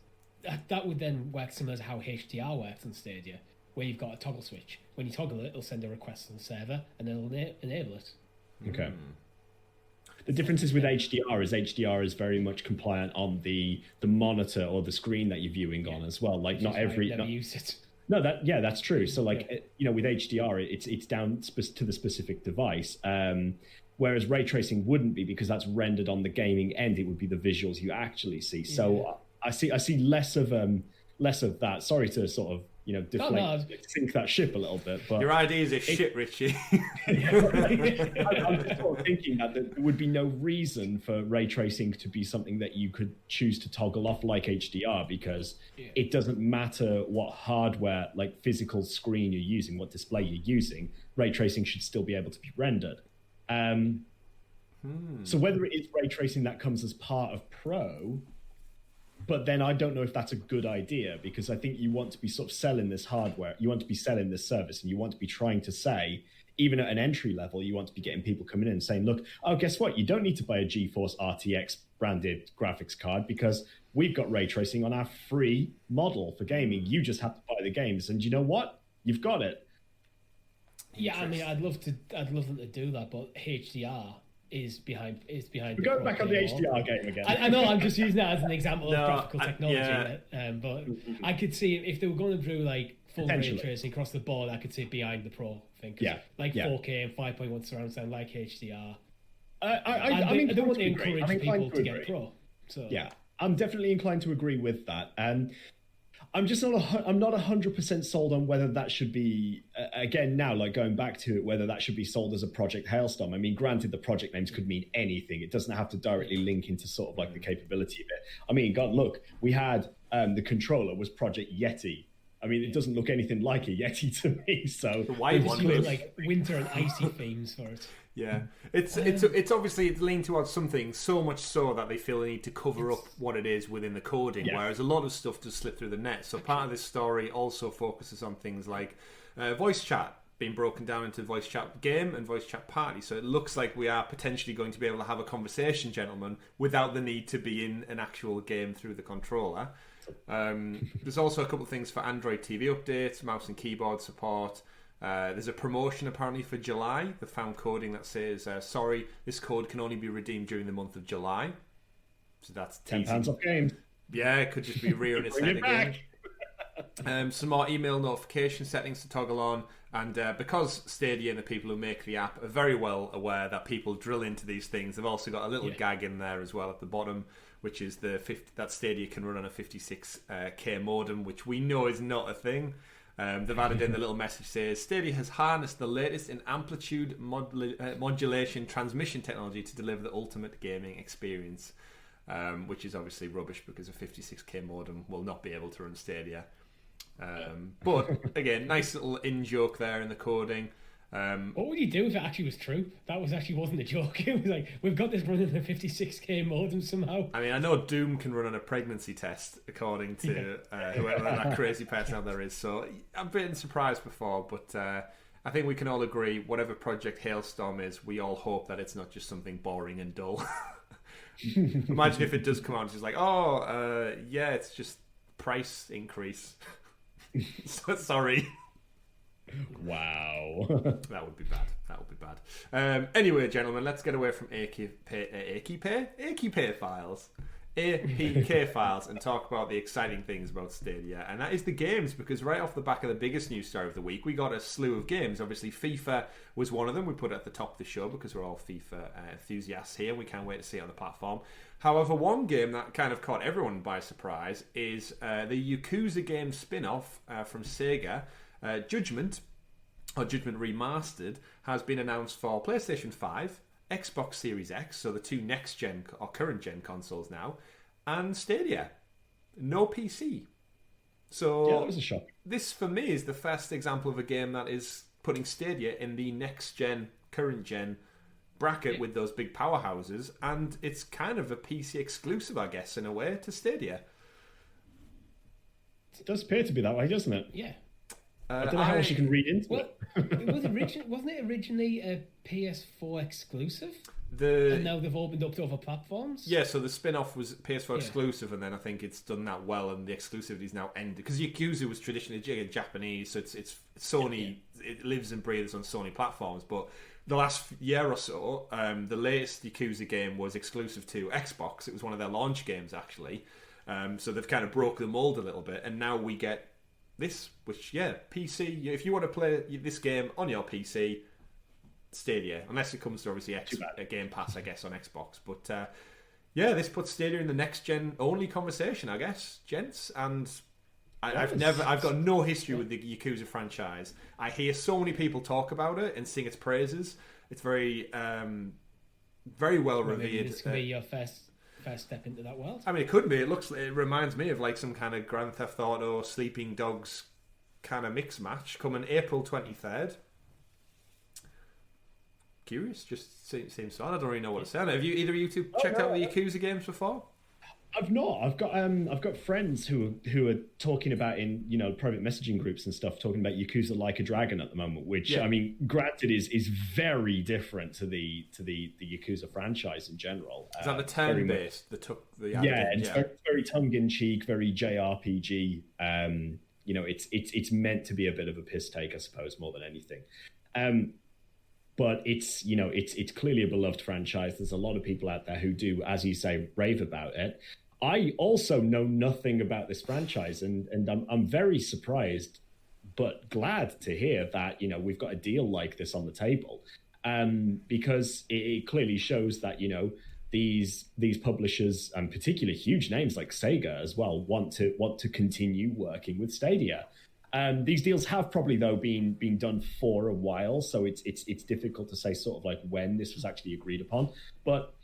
that would then work similar to how HDR works on Stadia, where you've got a toggle switch. When you toggle it, it'll send a request to the server, and it'll enable it. Okay. The difference is with HDR is very much compliant on the monitor or the screen that you're viewing on as well. Like not every. Never use it. No, that's true. So like with HDR, it's down to the specific device. Whereas ray tracing wouldn't be, because that's rendered on the gaming end. It would be the visuals you actually see. So I see less of that. Sorry to sort of sink that ship a little bit. But your ideas are shit, Richie. I'm just sort of thinking that there would be no reason for ray tracing to be something that you could choose to toggle off like HDR, because it doesn't matter what hardware, like physical screen you're using, what display you're using, ray tracing should still be able to be rendered. So whether it is ray tracing that comes as part of Pro, but then I don't know if that's a good idea, because I think you want to be sort of selling this hardware, you want to be selling this service, and you want to be trying to say, even at an entry level, you want to be getting people coming in and saying, look, guess what? You don't need to buy a GeForce RTX branded graphics card, because we've got ray tracing on our free model for gaming. You just have to buy the games, and you know what? You've got it. Yeah, I mean, I'd love them to do that, but HDR is behind. We're going back on the HDR game again. I know. I'm just using that as an example of graphical technology. But I could see if they were going to do like full ray tracing across the board, I could see it behind the Pro thing. 4K and 5.1 surround sound like HDR. I don't want to encourage people to get Pro. So yeah, I'm definitely inclined to agree with that. I'm just I'm not 100% sold on whether that should be, again, now, like going back to it, whether that should be sold as a Project Hailstorm. I mean, granted, the project names could mean anything. It doesn't have to directly link into sort of like the capability of it. I mean, God, look, we had the controller was Project Yeti. I mean, it doesn't look anything like a Yeti to me. So the white one does. Like winter and icy themes for it. Yeah, it's obviously it's leaned towards something so much so that they feel they need to cover up what it is within the coding, whereas a lot of stuff does slip through the net. So part of this story also focuses on things like voice chat being broken down into voice chat game and voice chat party. So it looks like we are potentially going to be able to have a conversation, gentlemen, without the need to be in an actual game through the controller. There's also a couple of things for Android TV updates, mouse and keyboard support. There's a promotion apparently for July. They found coding that says, sorry, this code can only be redeemed during the month of July. So that's £10 off games. Yeah, it could just be rearing its head again. Some more email notification settings to toggle on. And because Stadia and the people who make the app are very well aware that people drill into these things, they've also got a little gag in there as well at the bottom, which is that Stadia can run on a 56k modem, which we know is not a thing. They've added in the little message says, Stadia has harnessed the latest in amplitude modulation transmission technology to deliver the ultimate gaming experience, which is obviously rubbish because a 56k modem will not be able to run Stadia. But again, nice little in-joke there in the coding. What would you do if it actually was true? That wasn't a joke. It was like, we've got this running a 56k modem somehow. I mean, I know Doom can run on a pregnancy test, according to whoever that crazy person out there is. So I've been surprised before, but I think we can all agree, whatever Project Hailstorm is, we all hope that it's not just something boring and dull. Imagine if it does come out and it's just like, yeah, it's just price increase. Sorry. Wow. That would be bad. Anyway, gentlemen, let's get away from APK files and talk about the exciting things about Stadia, and that is the games, because right off the back of the biggest news story of the week, we got a slew of games. Obviously, FIFA was one of them. We put it at the top of the show because we're all FIFA enthusiasts here. We can't wait to see it on the platform. However, one game that kind of caught everyone by surprise is the Yakuza game spin-off from Sega, Judgement, or Judgement Remastered, has been announced for PlayStation 5, Xbox Series X, so the two next-gen or current-gen consoles now, and Stadia. No PC. So yeah, that was a shock. This, for me, is the first example of a game that is putting Stadia in the next-gen, current-gen bracket with those big powerhouses, and it's kind of a PC exclusive, I guess, in a way, to Stadia. It does appear to be that way, doesn't it? Yeah. I don't know how else you can read into it. Wasn't it originally a PS4 exclusive? And now they've opened up to other platforms? Yeah, so the spin-off was PS4 exclusive, and then I think it's done that well, and the exclusivity is now ended. Because Yakuza was traditionally Japanese, so it's Sony, it lives and breathes on Sony platforms, but the last year or so, the latest Yakuza game was exclusive to Xbox. It was one of their launch games, actually. So they've kind of broke the mold a little bit, and now we get this, which, PC, if you want to play this game on your PC, Stadia, unless it comes to obviously a Game Pass, I guess, on Xbox. But this puts Stadia in the next gen only conversation, I guess, gents. And I've got no history with the Yakuza franchise. I hear so many people talk about it and sing its praises. It's very, very well revered. This could be your first step into that world. I mean, it could be. It reminds me of like some kind of Grand Theft Auto, Sleeping Dogs kind of mix match coming April 23rd. Curious, just seems so. I don't really know what to say. Have either of you two checked out the Yakuza games before? I've not. I've got friends who are talking about in private messaging groups and stuff, talking about Yakuza Like a Dragon at the moment, which I mean, granted is very different to the Yakuza franchise in general. Is that the turn-based? It's very tongue-in-cheek, very JRPG. It's meant to be a bit of a piss take, I suppose, more than anything. But it's clearly a beloved franchise. There's a lot of people out there who do, as you say, rave about it. I also know nothing about this franchise, and I'm very surprised, but glad to hear that we've got a deal like this on the table, because it clearly shows that these publishers, and particularly huge names like Sega as well, want to continue working with Stadia. These deals have probably though been done for a while, so it's difficult to say sort of like when this was actually agreed upon. But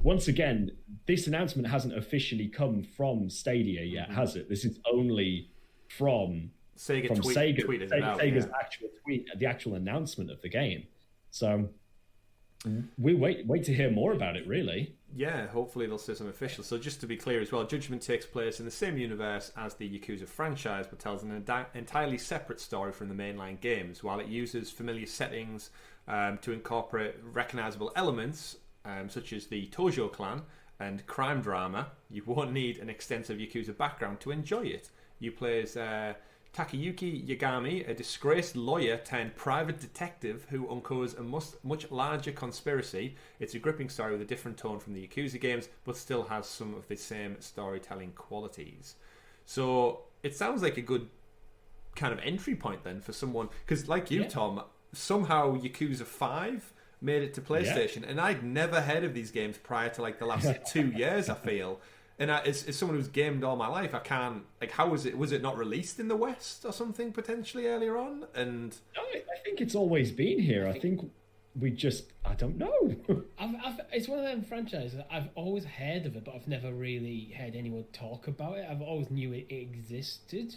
once again, this announcement hasn't officially come from Stadia yet, has it? This is only from Sega. Sega's actual tweet, the actual announcement of the game. So we wait to hear more about it, really. Yeah, hopefully they'll say something official. So just to be clear as well, Judgement takes place in the same universe as the Yakuza franchise, but tells an entirely separate story from the mainline games. While it uses familiar settings to incorporate recognizable elements, such as the Tojo clan and crime drama, you won't need an extensive Yakuza background to enjoy it. You play as Takayuki Yagami, a disgraced lawyer turned private detective who uncovers a much larger conspiracy. It's a gripping story with a different tone from the Yakuza games, but still has some of the same storytelling qualities. So it sounds like a good kind of entry point then for someone, because like you, Tom, somehow Yakuza 5 made it to PlayStation, and I'd never heard of these games prior to like the last 2 years, I feel. And as someone who's gamed all my life, I can't, like, how was it not released in the West or something potentially earlier on? And I think it's always been here. I think we just, I don't know. It's one of them franchises. I've always heard of it, but I've never really heard anyone talk about it. I've always knew it existed,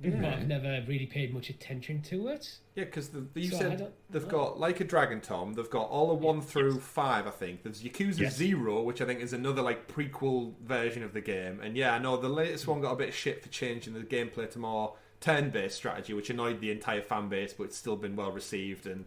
but I've never really paid much attention to it. Yeah, because they've got Like a Dragon, Tom. They've got all of 1 through 5, I think. There's Yakuza 0, which I think is another like prequel version of the game. And yeah, I know the latest one got a bit of shit for changing the gameplay to more turn-based strategy, which annoyed the entire fan base, but it's still been well received. And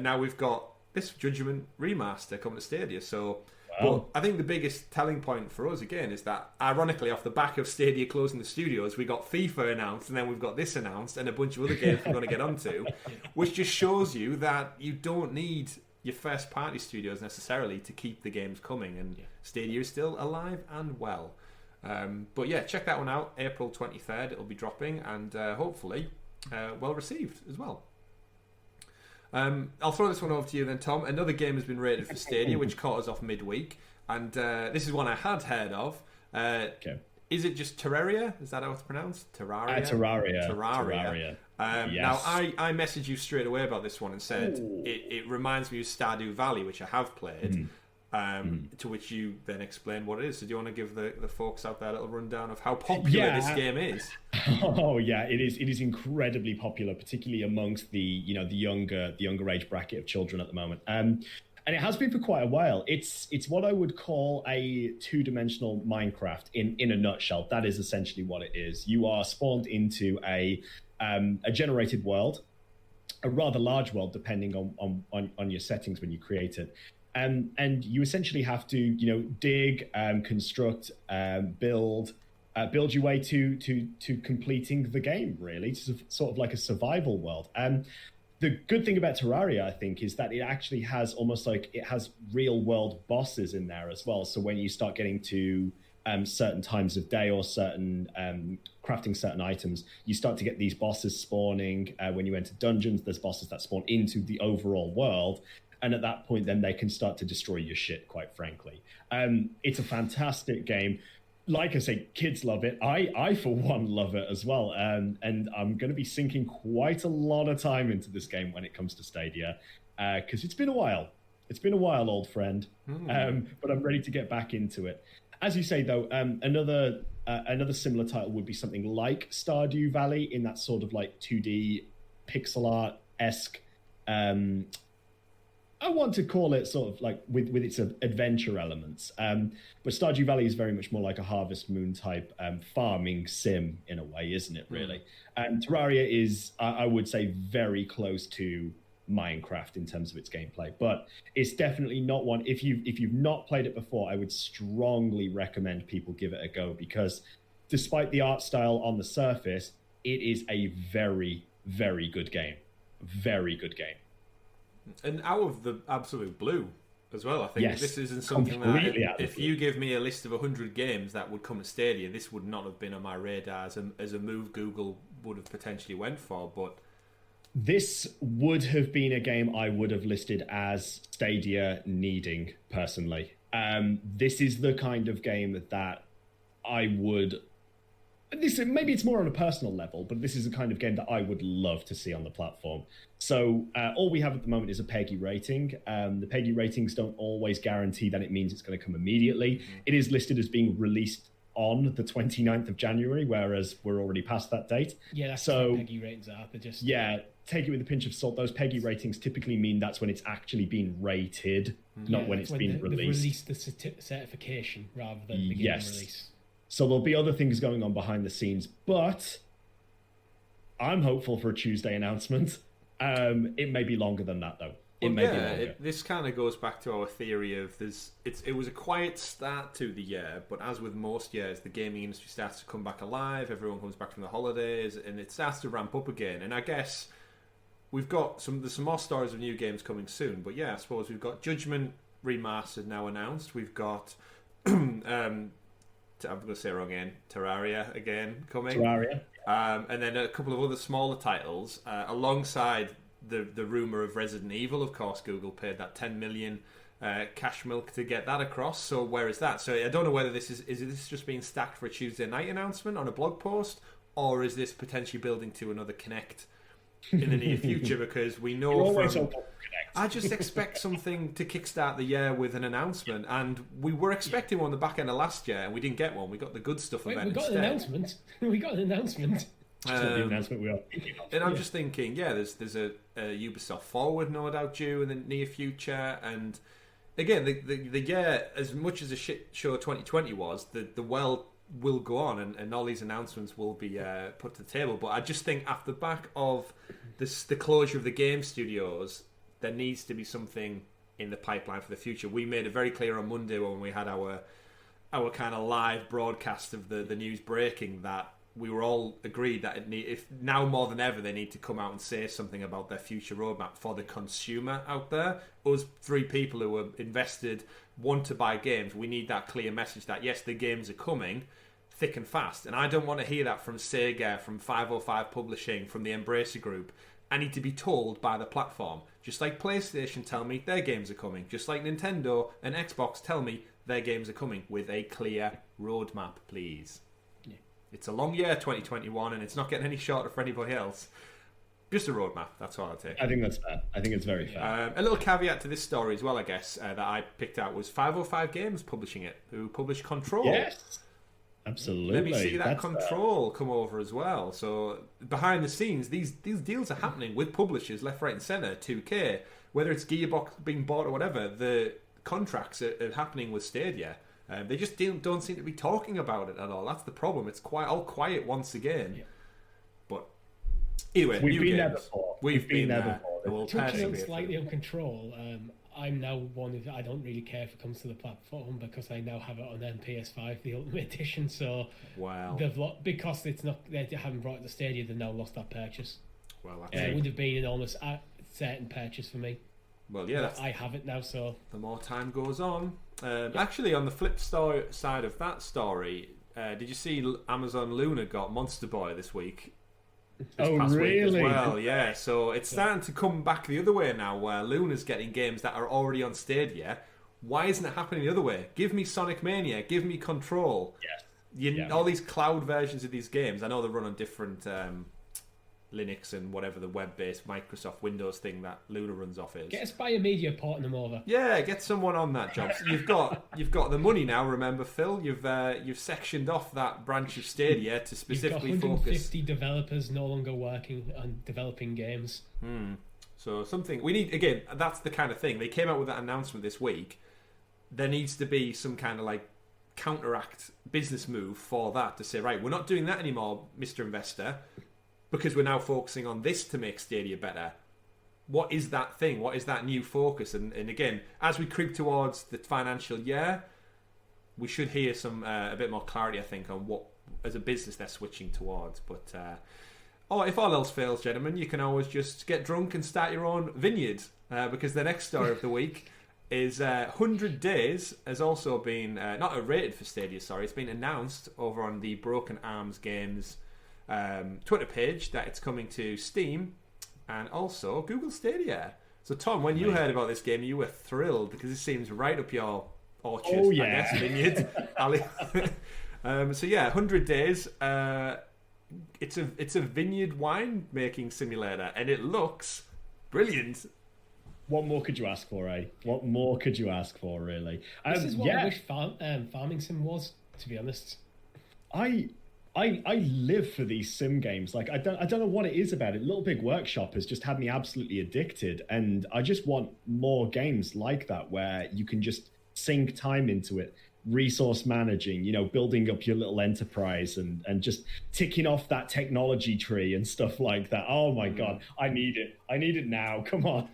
now we've got this Judgement remaster coming to Stadia. So, but I think the biggest telling point for us again is that, ironically, off the back of Stadia closing the studios, we got FIFA announced, and then we've got this announced, and a bunch of other games we're going to get onto, which just shows you that you don't need your first-party studios necessarily to keep the games coming, and Stadia is still alive and well. But yeah, check that one out. April 23rd, it'll be dropping, and hopefully well received as well. I'll throw this one over to you then, Tom. Another game has been rated for Stadia, which caught us off midweek, and this is one I had heard of. Is it just Terraria? Is that how it's pronounced? Terraria? Terraria. Yes. Now, I messaged you straight away about this one and said it reminds me of Stardew Valley, which I have played, to which you then explained what it is. So do you want to give the folks out there a little rundown of how popular this game is? Oh yeah, it is incredibly popular, particularly amongst the younger age bracket of children at the moment. And it has been for quite a while. It's what I would call a two-dimensional Minecraft in a nutshell. That is essentially what it is. You are spawned into a generated world, a rather large world, depending on your settings when you create it. And you essentially have to, dig, construct, build your way to completing the game. Really, it's sort of like a survival world. The good thing about Terraria, I think, is that it actually has it has real world bosses in there as well. So when you start getting to certain times of day or certain crafting certain items, you start to get these bosses spawning. When you enter dungeons, there's bosses that spawn into the overall world. And at that point, then they can start to destroy your shit, quite frankly. It's a fantastic game. Like I say, kids love it. I for one, love it as well. And I'm going to be sinking quite a lot of time into this game when it comes to Stadia, because it's been a while. It's been a while, old friend. But I'm ready to get back into it. As you say, though, another similar title would be something like Stardew Valley, in that sort of like 2D pixel art-esque. I want to call it sort of like with its adventure elements. But Stardew Valley is very much more like a Harvest Moon type farming sim in a way, isn't it, really? And Terraria is, I would say, very close to Minecraft in terms of its gameplay. But it's definitely not one, if you've not played it before, I would strongly recommend people give it a go, because despite the art style on the surface, it is a very, very good game. Very good game. And out of the absolute blue as well, I think this isn't something that if you give me a list of 100 games that would come to Stadia, this would not have been on my radar as a move Google would have potentially went for. But this would have been a game I would have listed as Stadia needing, personally. This is the kind of game that I would... maybe it's more on a personal level, but this is the kind of game that I would love to see on the platform. So all we have at the moment is a PEGI rating. The PEGI ratings don't always guarantee that it means it's going to come immediately. It is listed as being released on the 29th of January, whereas we're already past that date. Yeah, that's what PEGI ratings are. They're just... Yeah, take it with a pinch of salt. Those PEGI ratings typically mean that's when it's actually been rated, not when it's been released. They've released the certification rather than the game release. So there'll be other things going on behind the scenes, but I'm hopeful for a Tuesday announcement. It may be longer than that, though. it may be longer. This kind of goes back to our theory of it was a quiet start to the year, but as with most years, the gaming industry starts to come back alive. Everyone comes back from the holidays, and it starts to ramp up again. And I guess we've got there's some more stories of new games coming soon. But yeah, I suppose we've got Judgement Remastered now announced. We've got I'm going to say it wrong again. Terraria again coming. Terraria. And then a couple of other smaller titles alongside the rumor of Resident Evil. Of course, Google paid that 10 million cash milk to get that across. So where is that? So I don't know whether this is this just being stacked for a Tuesday night announcement on a blog post, or is this potentially building to another Connect in the near future? Because we know from I just expect something to kickstart the year with an announcement, and we were expecting one the back end of last year, and we didn't get one. We got the good stuff event instead. An announcement. We got an announcement. The announcement we are thinking of. And I'm just thinking, there's a Ubisoft Forward no doubt due in the near future, and again, the year, as much as a shit show 2020 was, the well will go on, and all these announcements will be put to the table. But I just think after the back of the closure of the game studios, there needs to be something in the pipeline for the future. We made it very clear on Monday when we had our kind of live broadcast of the news breaking that we were all agreed that if now more than ever they need to come out and say something about their future roadmap for the consumer out there. Us three people who are invested, want to buy games, we need that clear message that yes, the games are coming thick and fast. And I don't want to hear that from Sega, from 505 Publishing, from the Embracer Group. I need to be told by the platform. Just like PlayStation tell me their games are coming. Just like Nintendo and Xbox tell me their games are coming, with a clear roadmap, please. It's a long year, 2021, and it's not getting any shorter for anybody else. Just a roadmap, that's all I'll take. I think that's fair. I think it's very fair. A little caveat to this story as well, I guess, that I picked out was 505 Games publishing it, who published Control. Yes, absolutely. Let me see that Control come over as well. So behind the scenes, these deals are happening with publishers left, right and centre, 2K. Whether it's Gearbox being bought or whatever, the contracts are happening with Stadia. They just don't seem to be talking about it at all. That's the problem. It's all quiet once again. Yeah. But anyway, we've been there before. We've been there before. Touching on slightly on Control, I'm now one of I don't really care if it comes to the platform because I now have it on PS5, the Ultimate Edition. So because it's not they haven't brought it to Stadia, they've now lost that purchase. Well, it would have been an almost certain purchase for me. Well, yeah, I have it now, so the more time goes on. Actually, on the flip side of that story, did you see Amazon Luna got Monster Boy this week? This past really? Week as well, yeah. So it's starting to come back the other way now, where Luna's getting games that are already on Stadia. Why isn't it happening the other way? Give me Sonic Mania, give me Control. Yes. All these cloud versions of these games. I know they run on different Linux and whatever the web-based Microsoft Windows thing that Luna runs off is. Get Aspyr Media porting them over. Yeah, get someone on that job. So you've got the money now. Remember, Phil, you've sectioned off that branch of Stadia to specifically You've got 150 focus. developers no longer working on developing games. So something we need again. That's the kind of thing they came out with that announcement this week. There needs to be some kind of like counteract business move for that to say, right, we're not doing that anymore, Mr. Investor. Because we're now focusing on this to make Stadia better. What is that thing? What is that new focus? And again, as we creep towards the financial year, we should hear some a bit more clarity, I think, on what, as a business, they're switching towards. But if all else fails, gentlemen, you can always just get drunk and start your own vineyard. Because the next story of the week is 100 Days has also been, not rated for Stadia, sorry. It's been announced over on the Broken Arms Games Twitter page that it's coming to Steam and also Google Stadia. So Tom, when you heard about this game, you were thrilled because it seems right up your orchard, I guess, vineyard alley. So yeah, 100 Days. It's a vineyard wine making simulator, and it looks brilliant. What more could you ask for, eh? What more could you ask for, really? This is what I wish Farming Sim was, to be honest. I live for these sim games. Like I don't know what it is about it. Little Big Workshop has just had me absolutely addicted, and I just want more games like that where you can just sink time into it, resource managing, building up your little enterprise and just ticking off that technology tree and stuff like that. Oh my God, I need it now. Come on.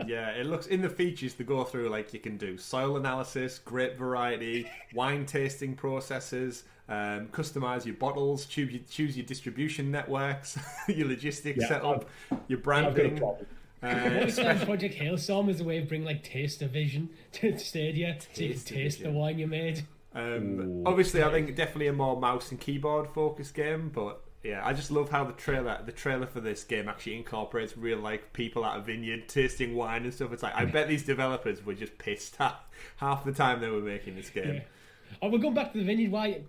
Yeah, it looks in the features to go through, like you can do soil analysis, grape variety, wine tasting processes, customize your bottles, choose your distribution networks, your logistics setup, your branding. What if Project Hailstorm is a way of bringing like taster vision to Stadia, so you can taste the wine you made? Obviously, I think definitely a more mouse and keyboard focused game, but yeah, I just love how the trailer for this game actually incorporates real like people at a vineyard tasting wine and stuff. It's like I bet these developers were just pissed half the time they were making this game. Yeah. Oh, we're going back to the vineyard. Why?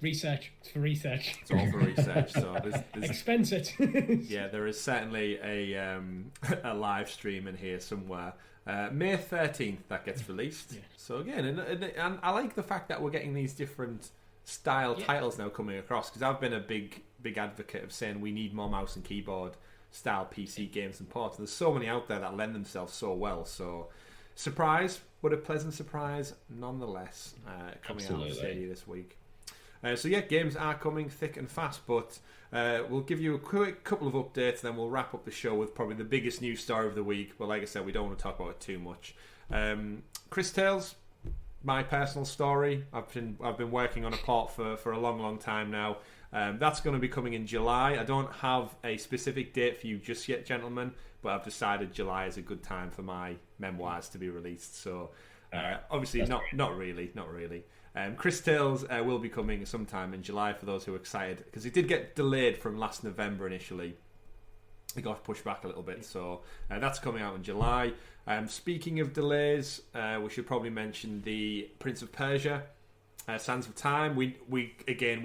Research. It's for research. It's all for research. So there's expense it. Yeah, there is certainly a live stream in here somewhere. May 13th that gets released. Yeah. So again, and I like the fact that we're getting these different style titles now coming across, because I've been a big advocate of saying we need more mouse and keyboard style PC games and ports. There's so many out there that lend themselves so well. So surprise, but a pleasant surprise nonetheless, coming out of Stadia this week. So yeah, games are coming thick and fast, but we'll give you a quick couple of updates, and then we'll wrap up the show with probably the biggest news story of the week. But like I said, we don't want to talk about it too much. CrisTales, my personal story. I've been working on a port for a long time now. That's going to be coming in July. I don't have a specific date for you just yet, gentlemen, but I've decided July is a good time for my memoirs to be released. So obviously not really. CrisTales will be coming sometime in July for those who are excited, because it did get delayed from last November initially. It got pushed back a little bit, so that's coming out in July. Speaking of delays, we should probably mention the Prince of Persia, Sands of Time. We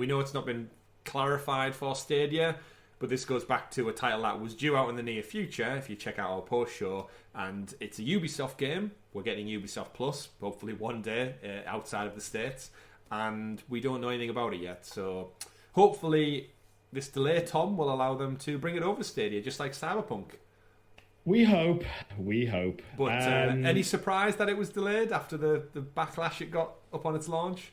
know it's not been clarified for Stadia, but this goes back to a title that was due out in the near future, if you check out our post show, and it's a Ubisoft game. We're getting Ubisoft Plus, hopefully one day, outside of the States, and we don't know anything about it yet, so hopefully this delay, Tom, will allow them to bring it over Stadia, just like Cyberpunk. We hope. But any surprise that it was delayed after the backlash it got upon its launch?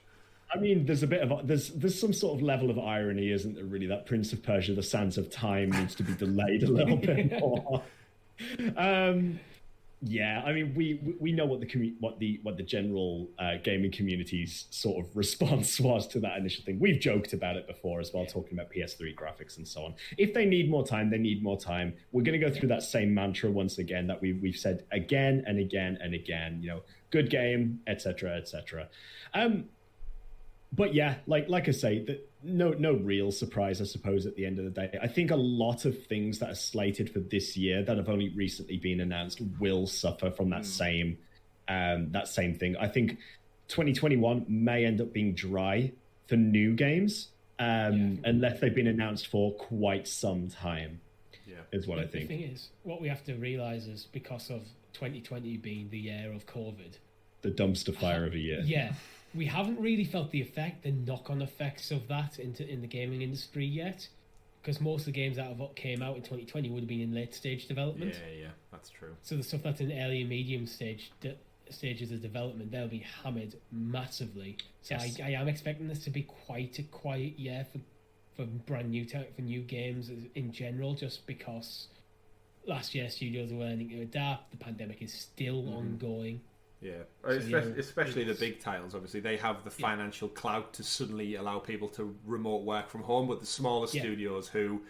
I mean, there's some sort of level of irony, isn't there, really, that Prince of Persia, the Sands of Time, needs to be delayed a little bit more. Yeah, I mean, we know what the general gaming community's sort of response was to that initial thing. We've joked about it before as well, talking about PS3 graphics and so on. If they need more time, they need more time. We're going to go through that same mantra once again that we've said again and again and again. Good game, etc., etc. But yeah, like I say, no real surprise, I suppose, at the end of the day. I think a lot of things that are slated for this year that have only recently been announced will suffer from that same thing. I think 2021 may end up being dry for new games, unless they've been announced for quite some time. Yeah, is what I think. The thing is, what we have to realise is, because of 2020 being the year of COVID, the dumpster fire of a year. Yeah. We haven't really felt the knock-on effects of that in the gaming industry yet, because most of the games that came out in 2020 would have been in late-stage development. Yeah, that's true. So the stuff that's in early and medium stages of development, they'll be hammered massively. So yes. I am expecting this to be quite a quiet year for brand new for new games in general, just because last year studios were learning to adapt. The pandemic is still ongoing. Yeah, especially the big titles. Obviously, they have the financial clout to suddenly allow people to remote work from home, but the smaller studios who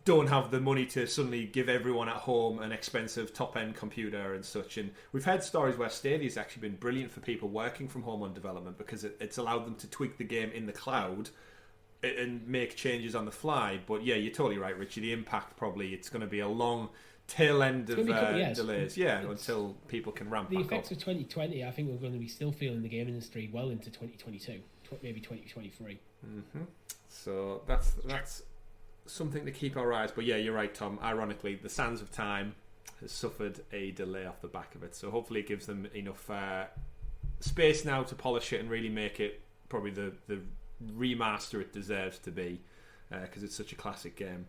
don't have the money to suddenly give everyone at home an expensive top-end computer and such. And we've heard stories where Stadia's actually been brilliant for people working from home on development, because it's allowed them to tweak the game in the cloud and make changes on the fly. But yeah, you're totally right, Richie. The impact, probably, it's going to be a long tail end of delays, until people can ramp back up. The effects of 2020, I think we're going to be still feeling the game industry well into 2022, maybe 2023. So that's something to keep our eyes. But yeah, you're right, Tom. Ironically, the Sands of Time has suffered a delay off the back of it, so hopefully it gives them enough space now to polish it and really make it probably the remaster it deserves to be, because it's such a classic game.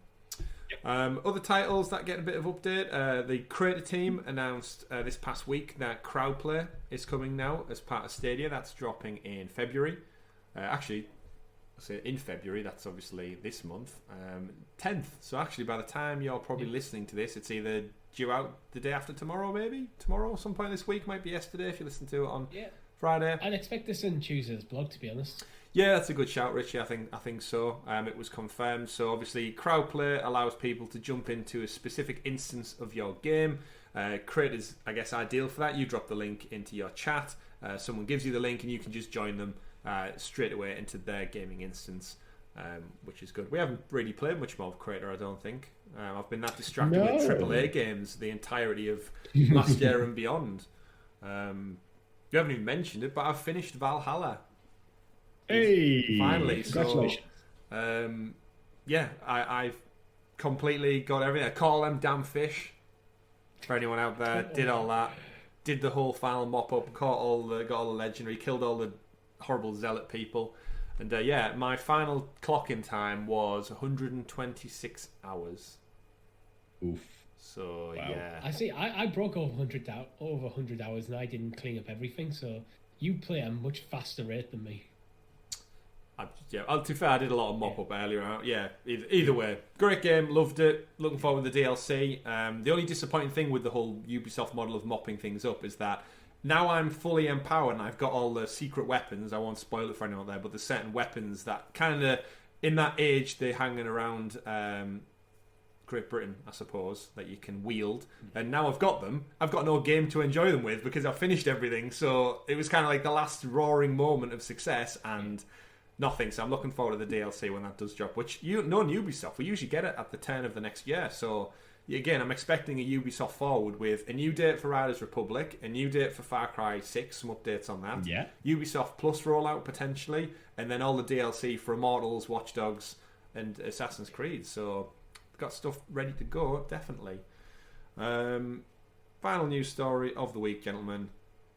Other titles that get a bit of update. The Crayta team announced this past week that crowdplay is coming now as part of Stadia. That's dropping in February. Actually, I say in February. That's obviously this month, 10th. So actually, by the time you're probably listening to this, it's either due out the day after tomorrow, maybe tomorrow, some point this week. Might be yesterday if you listen to it on Friday. I'd expect this on Tuesday's blog, to be honest. Yeah, that's a good shout, Richie. I think so. It was confirmed. So obviously, crowdplay allows people to jump into a specific instance of your game. Crayta's, I guess, ideal for that. You drop the link into your chat. Someone gives you the link, and you can just join them straight away into their gaming instance, which is good. We haven't really played much more of Crayta, I don't think. I've been that distracted with AAA games the entirety of last year and beyond. You haven't even mentioned it, but I've finished Valhalla. Hey! Finally. Congratulations. So, I've completely got everything. I caught all them damn fish. For anyone out there, did all that. Did the whole final mop up, got all the legendary, killed all the horrible zealot people. And my final clock-in time was 126 hours. Oof. So, wow. yeah. I see. I broke over 100 hours, and I didn't clean up everything. So you play at a much faster rate than me. To be fair, I did a lot of mop-up earlier. Yeah, either way. Great game, loved it. Looking forward to the DLC. The only disappointing thing with the whole Ubisoft model of mopping things up is that now I'm fully empowered and I've got all the secret weapons. I won't spoil it for anyone there, but there's certain weapons that kind of, in that age, they're hanging around Great Britain, I suppose, that you can wield. And now I've got them. I've got no game to enjoy them with because I've finished everything. So it was kind of like the last roaring moment of success and nothing. So I'm looking forward to the DLC when that does drop, which knowing Ubisoft, we usually get it at the turn of the next year. So again, I'm expecting a Ubisoft forward with a new date for Riders Republic, a new date for Far Cry 6, some updates on that. Yeah. Ubisoft Plus rollout potentially, and then all the DLC for Immortals, Watch Dogs, and Assassin's Creed. So got stuff ready to go, definitely. Final news story of the week, gentlemen.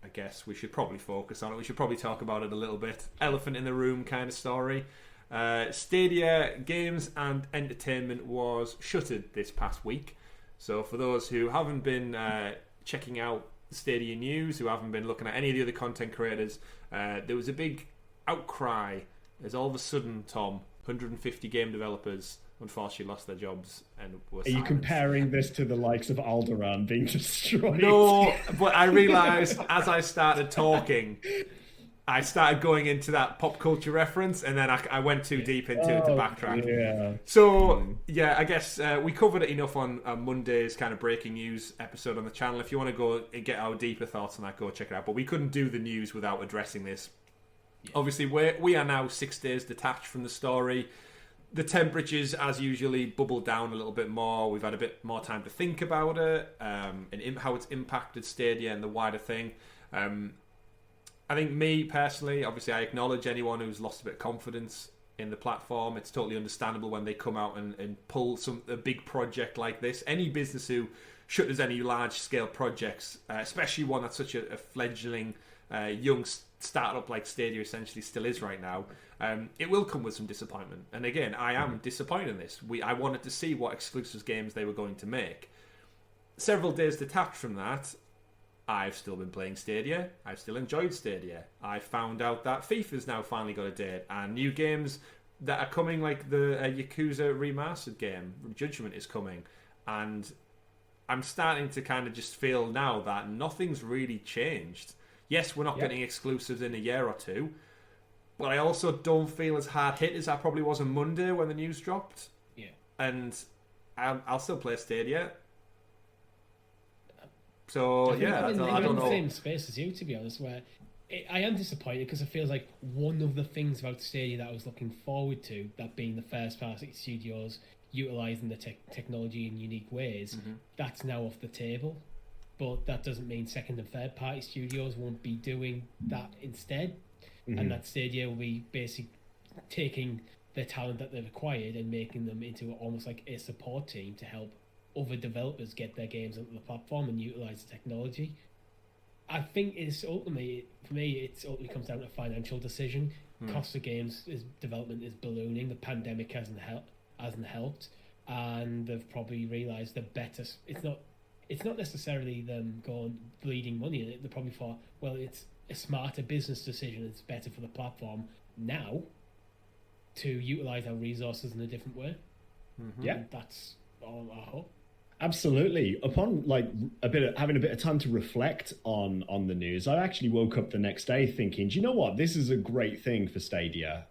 I guess we should probably focus on it. We should probably talk about it a little bit. Elephant in the room kind of story. Stadia Games and Entertainment was shuttered this past week. So for those who haven't been checking out Stadia news, who haven't been looking at any of the other content creators, there was a big outcry as all of a sudden, Tom, 150 game developers unfortunately lost their jobs and were silenced. Are you comparing this to the likes of Alderaan being destroyed? No, but I realised as I started talking, I started going into that pop culture reference, and then I went too deep into it to backtrack. Yeah. So, I guess we covered it enough on Monday's kind of breaking news episode on the channel. If you want to go and get our deeper thoughts on that, go check it out. But we couldn't do the news without addressing this. Yeah. Obviously, we are now 6 days detached from the story. The temperatures, as usually, bubbled down a little bit more. We've had a bit more time to think about it and how it's impacted Stadia and the wider thing. I think me, personally, obviously, I acknowledge anyone who's lost a bit of confidence in the platform. It's totally understandable when they come out and pull a big project like this. Any business who shutters any large-scale projects, especially one that's such a fledgling young startup like Stadia essentially still is right now, it will come with some disappointment. And again, I am disappointed in this. I wanted to see what exclusive games they were going to make. Several days detached from that, I've still been playing Stadia. I've still enjoyed Stadia. I found out that FIFA's now finally got a date, and new games that are coming, like the Yakuza remastered game, Judgement, is coming. And I'm starting to kind of just feel now that nothing's really changed. Yes, we're not getting exclusives in a year or two, but I also don't feel as hard hit as I probably was on Monday when the news dropped. Yeah. And I'll still play Stadia. So, I don't know. I'm in the same space as you, to be honest, where I am disappointed because it feels like one of the things about Stadia that I was looking forward to, that being the first-party studios utilising the technology in unique ways, that's now off the table. But that doesn't mean second and third party studios won't be doing that instead. And that Stadia will be basically taking the talent that they've acquired and making them into almost like a support team to help other developers get their games onto the platform and utilise the technology. I think it's ultimately, for me, it ultimately comes down to a financial decision. Cost of games development is ballooning. The pandemic hasn't helped. and they've probably realised the better. It's not necessarily them going bleeding money in it. They're probably thought, well, it's a smarter business decision. It's better for the platform now to utilise our resources in a different way. Yeah, and that's all I hope. Absolutely. Upon having a bit of time to reflect on the news, I actually woke up the next day thinking, do you know what? This is a great thing for Stadia.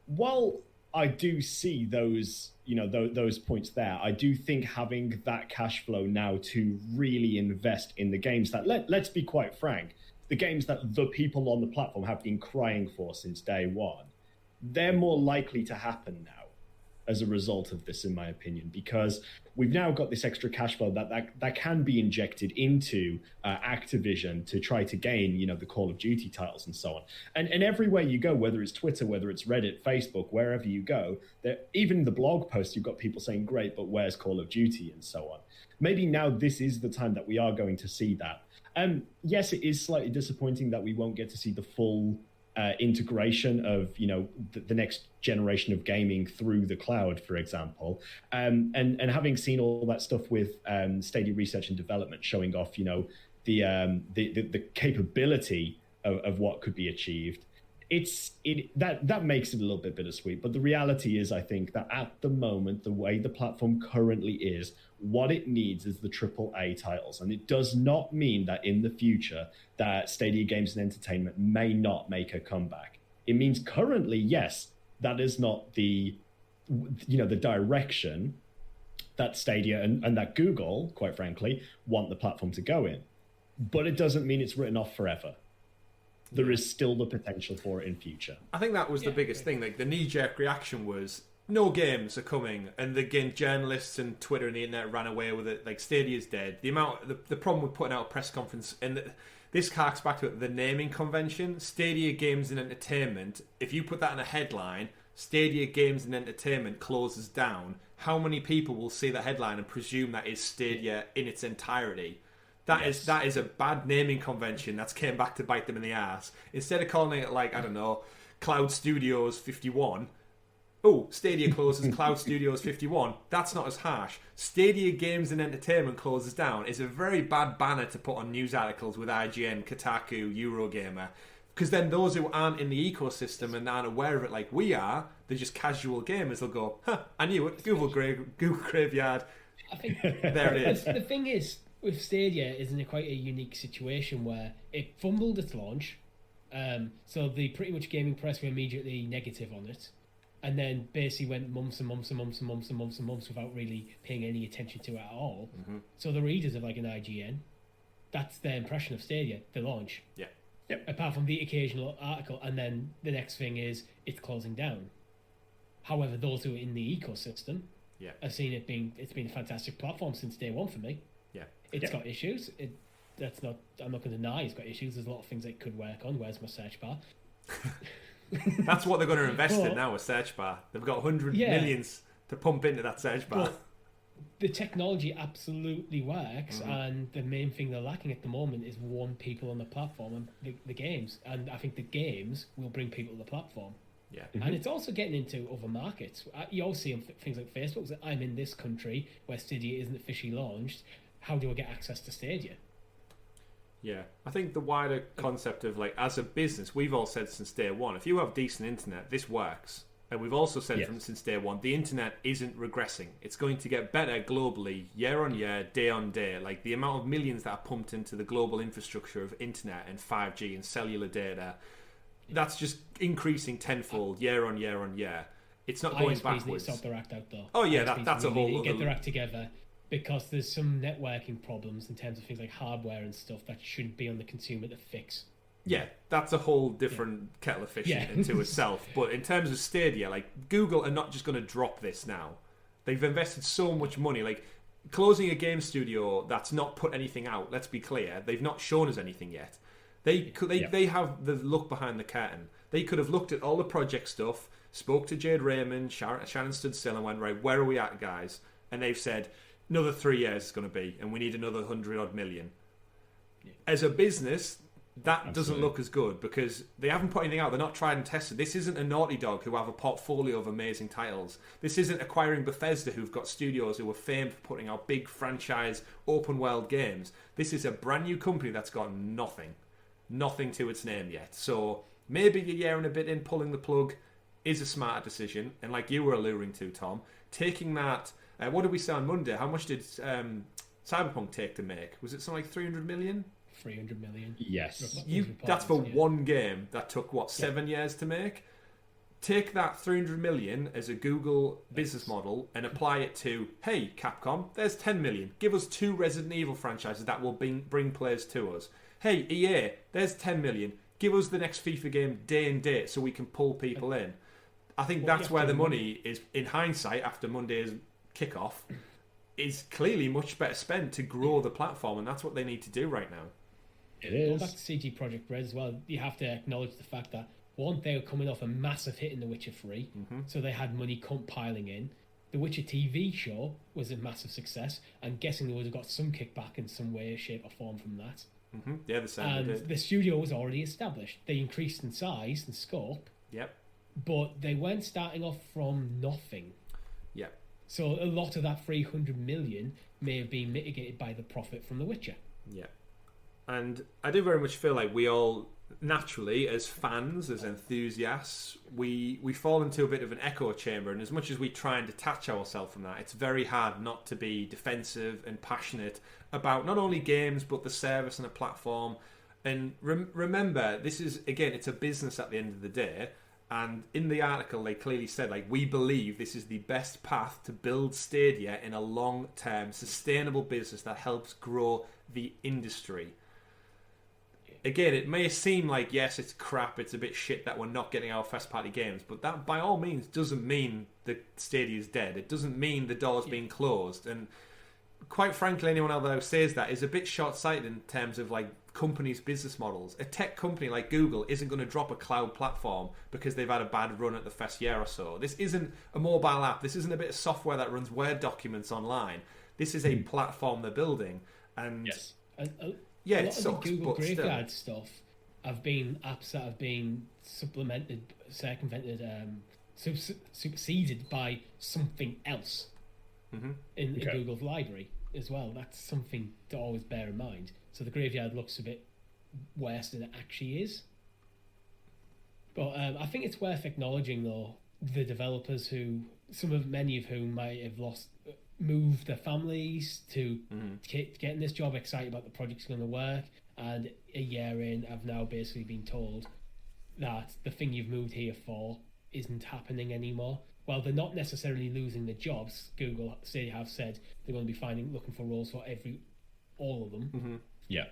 While I do see those, those points there, I do think having that cash flow now to really invest in the games that, let's be quite frank, the games that the people on the platform have been crying for since day one, they're more likely to happen now as a result of this, in my opinion, because we've now got this extra cash flow that can be injected into Activision to try to gain, the Call of Duty titles and so on. And everywhere you go, whether it's Twitter, whether it's Reddit, Facebook, wherever you go, even the blog posts, you've got people saying, great, but where's Call of Duty and so on. Maybe now this is the time that we are going to see that. Yes, it is slightly disappointing that we won't get to see the full integration of the next generation of gaming through the cloud, for example, and having seen all that stuff with Stadia research and development showing off the capability of what could be achieved, that makes it a little bit bittersweet. But the reality is, I think that at the moment, the way the platform currently is, what it needs is the AAA titles. And it does not mean that in the future that Stadia Games and Entertainment may not make a comeback. It means currently, yes, that is not the direction that Stadia and that Google, quite frankly, want the platform to go in. But it doesn't mean it's written off forever. There is still the potential for it in future. I think that was the biggest thing. Like, the knee-jerk reaction was, no games are coming, and again, journalists and Twitter and the internet ran away with it. Like, Stadia's dead. The problem with putting out a press conference, and this harks back to it, the naming convention, Stadia Games and Entertainment. If you put that in a headline, Stadia Games and Entertainment closes down, how many people will see the headline and presume that is Stadia in its entirety? That is a bad naming convention that's came back to bite them in the ass. Instead of calling it, like, I don't know, Cloud Studios 51. Oh, Stadia closes Cloud Studios 51. That's not as harsh. Stadia Games and Entertainment closes down is a very bad banner to put on news articles with IGN, Kotaku, Eurogamer. Because then those who aren't in the ecosystem and aren't aware of it like we are, they're just casual gamers. They'll go, I knew it. Google Graveyard. I think there it is. The thing is, with Stadia, is in quite a unique situation where it fumbled its launch. So the pretty much gaming press were immediately negative on it. And then basically went months and months and months and months and months and months without really paying any attention to it at all. Mm-hmm. So the readers of like an IGN, that's their impression of Stadia, the launch. Yeah. Yep. Apart from the occasional article, and then the next thing is it's closing down. However, those who are in the ecosystem have seen it's been a fantastic platform since day one for me. Yeah. It's got issues. I'm not going to deny it's got issues. There's a lot of things it could work on. Where's my search bar? That's what they're going to invest in now, a search bar. They've got 100 millions to pump into that search bar. But the technology absolutely works, and the main thing they're lacking at the moment is people on the platform and the games. And I think the games will bring people to the platform. Yeah. And it's also getting into other markets. You all see on things like Facebook that I'm in this country where Stadia isn't officially launched. How do I get access to Stadia? Yeah, I think the wider concept of, like, as a business, we've all said since day one, if you have decent internet, this works. And we've also said since day one, the internet isn't regressing. It's going to get better globally, year on year, day on day. Like, the amount of millions that are pumped into the global infrastructure of internet and 5G and cellular data, that's just increasing tenfold year on year on year. It's not going backwards. Need to sort their act out, though. Oh, yeah, that's a whole other... Get their act together. Because there's some networking problems in terms of things like hardware and stuff that shouldn't be on the consumer to fix. Yeah, that's a whole different kettle of fish into itself. But in terms of Stadia, like, Google are not just going to drop this now. They've invested so much money. Like, closing a game studio that's not put anything out, let's be clear, they've not shown us anything yet. They have the look behind the curtain. They could have looked at all the project stuff, spoke to Jade Raymond, Shannon stood still and went, right, where are we at, guys? And they've said... another 3 years is going to be, and we need another 100-odd million. Yeah. As a business, that doesn't look as good because they haven't put anything out. They're not tried and tested. This isn't a Naughty Dog who have a portfolio of amazing titles. This isn't acquiring Bethesda who've got studios who are famed for putting out big franchise open world games. This is a brand new company that's got nothing to its name yet. So maybe a year and a bit in, pulling the plug is a smarter decision. And like you were alluding to, Tom, taking that, what did we say on Monday? How much did Cyberpunk take to make? Was it something like 300 million? 300 million. Yes. That's for one game that took, 7 years to make? Take that 300 million as a Google business model and apply it to, hey, Capcom, there's 10 million. Give us 2 Resident Evil franchises that will bring players to us. Hey, EA, there's 10 million. Give us the next FIFA game day and date so we can pull people in. I think that's where the money is, in hindsight, after Monday's kickoff, is clearly much better spent to grow the platform, and that's what they need to do right now. It is. Going back to CG Projekt Red as well, you have to acknowledge the fact that, one, they were coming off a massive hit in The Witcher 3, so they had money piling in. The Witcher TV show was a massive success. I'm guessing they would have got some kickback in some way, shape, or form from that. Yeah, the same. And the studio was already established. They increased in size and scope. Yep. But they weren't starting off from nothing. Yep. So a lot of that 300 million may have been mitigated by the profit from The Witcher. Yeah. And I do very much feel like we all, naturally, as fans, as enthusiasts, we fall into a bit of an echo chamber. And as much as we try and detach ourselves from that, it's very hard not to be defensive and passionate about not only games, but the service and the platform. And remember, this is, again, it's a business at the end of the day. And in the article, they clearly said, like, we believe this is the best path to build Stadia in a long-term, sustainable business that helps grow the industry. Again, it may seem like, yes, it's crap, it's a bit shit that we're not getting our first-party games, but that, by all means, doesn't mean that Stadia is dead. It doesn't mean the door's being closed. And quite frankly, anyone out there who says that is a bit short-sighted in terms of, like, companies' business models. A tech company like Google isn't going to drop a cloud platform because they've had a bad run at the first year or so. This isn't a mobile app. This isn't a bit of software that runs Word documents online. This is a platform they're building. And yes. Yeah, a it lot sucks, of the Google but Graveyard still. stuff have been apps that have been superseded by something else in Google's library as well. That's something to always bear in mind. So the Graveyard looks a bit worse than it actually is. But I think it's worth acknowledging, though, the developers who, many of whom might have moved their families to getting this job, excited about the project's going to work, and a year in have now basically been told that the thing you've moved here for isn't happening anymore. Well, they're not necessarily losing the jobs. Google have said they're going to be looking for roles for all of them. Yeah.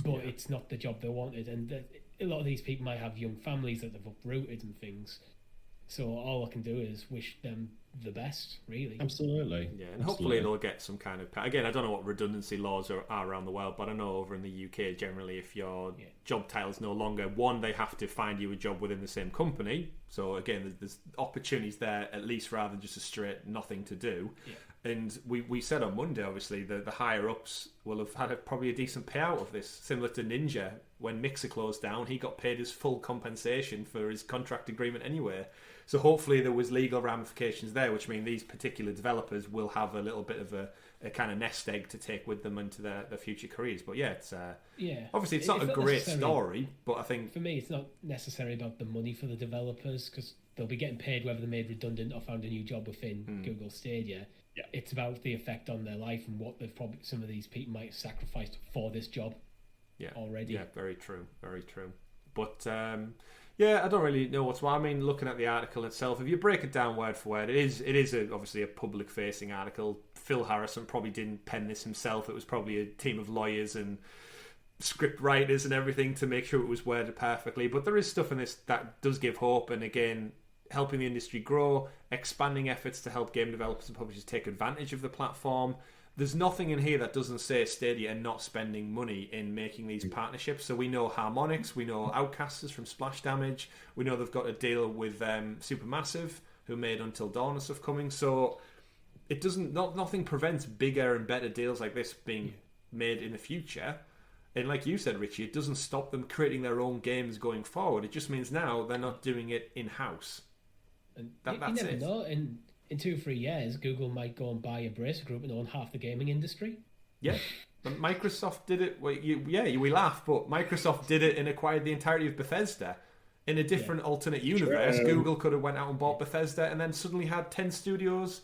But it's not the job they wanted, and a lot of these people might have young families that they've uprooted and things. So all I can do is wish them the best, really. Absolutely. Yeah, and hopefully they'll get some kind of... Again, I don't know what redundancy laws are around the world, but I know over in the UK, generally, if your job title is no longer one, they have to find you a job within the same company. So again, there's opportunities there, at least, rather than just a straight nothing to do. Yeah. And we said on Monday, obviously, the higher-ups will have had probably a decent payout of this, similar to Ninja. When Mixer closed down, he got paid his full compensation for his contract agreement anyway. So hopefully there was legal ramifications there, which mean these particular developers will have a little bit of a kind of nest egg to take with them into their future careers. But yeah, it's obviously it's not a great story, but I think... For me, it's not necessarily about the money for the developers, because they'll be getting paid whether they're made redundant or found a new job within Google Stadia. Yeah. It's about the effect on their life and what they've probably some of these people might have sacrificed for this job already. Yeah, very true, very true. But... yeah, I don't really know what's what. I mean, looking at the article itself, if you break it down word for word, it is obviously a public-facing article. Phil Harrison probably didn't pen this himself. It was probably a team of lawyers and script writers and everything to make sure it was worded perfectly. But there is stuff in this that does give hope, and again, helping the industry grow, expanding efforts to help game developers and publishers take advantage of the platform. There's nothing in here that doesn't say Stadia and not spending money in making these partnerships. So we know Harmonix, we know Outcasters from Splash Damage, we know they've got a deal with Supermassive, who made Until Dawn and stuff coming. So it nothing prevents bigger and better deals like this being made in the future. And like you said, Richie, it doesn't stop them creating their own games going forward. It just means now they're not doing it in-house. And that's you never it. know. In 2 or 3 years, Google might go and buy a Bracer Group and own half the gaming industry. Yeah. But Microsoft did it. Well, we laugh, but Microsoft did it and acquired the entirety of Bethesda. In a different alternate universe, Google could have went out and bought Bethesda and then suddenly had 10 studios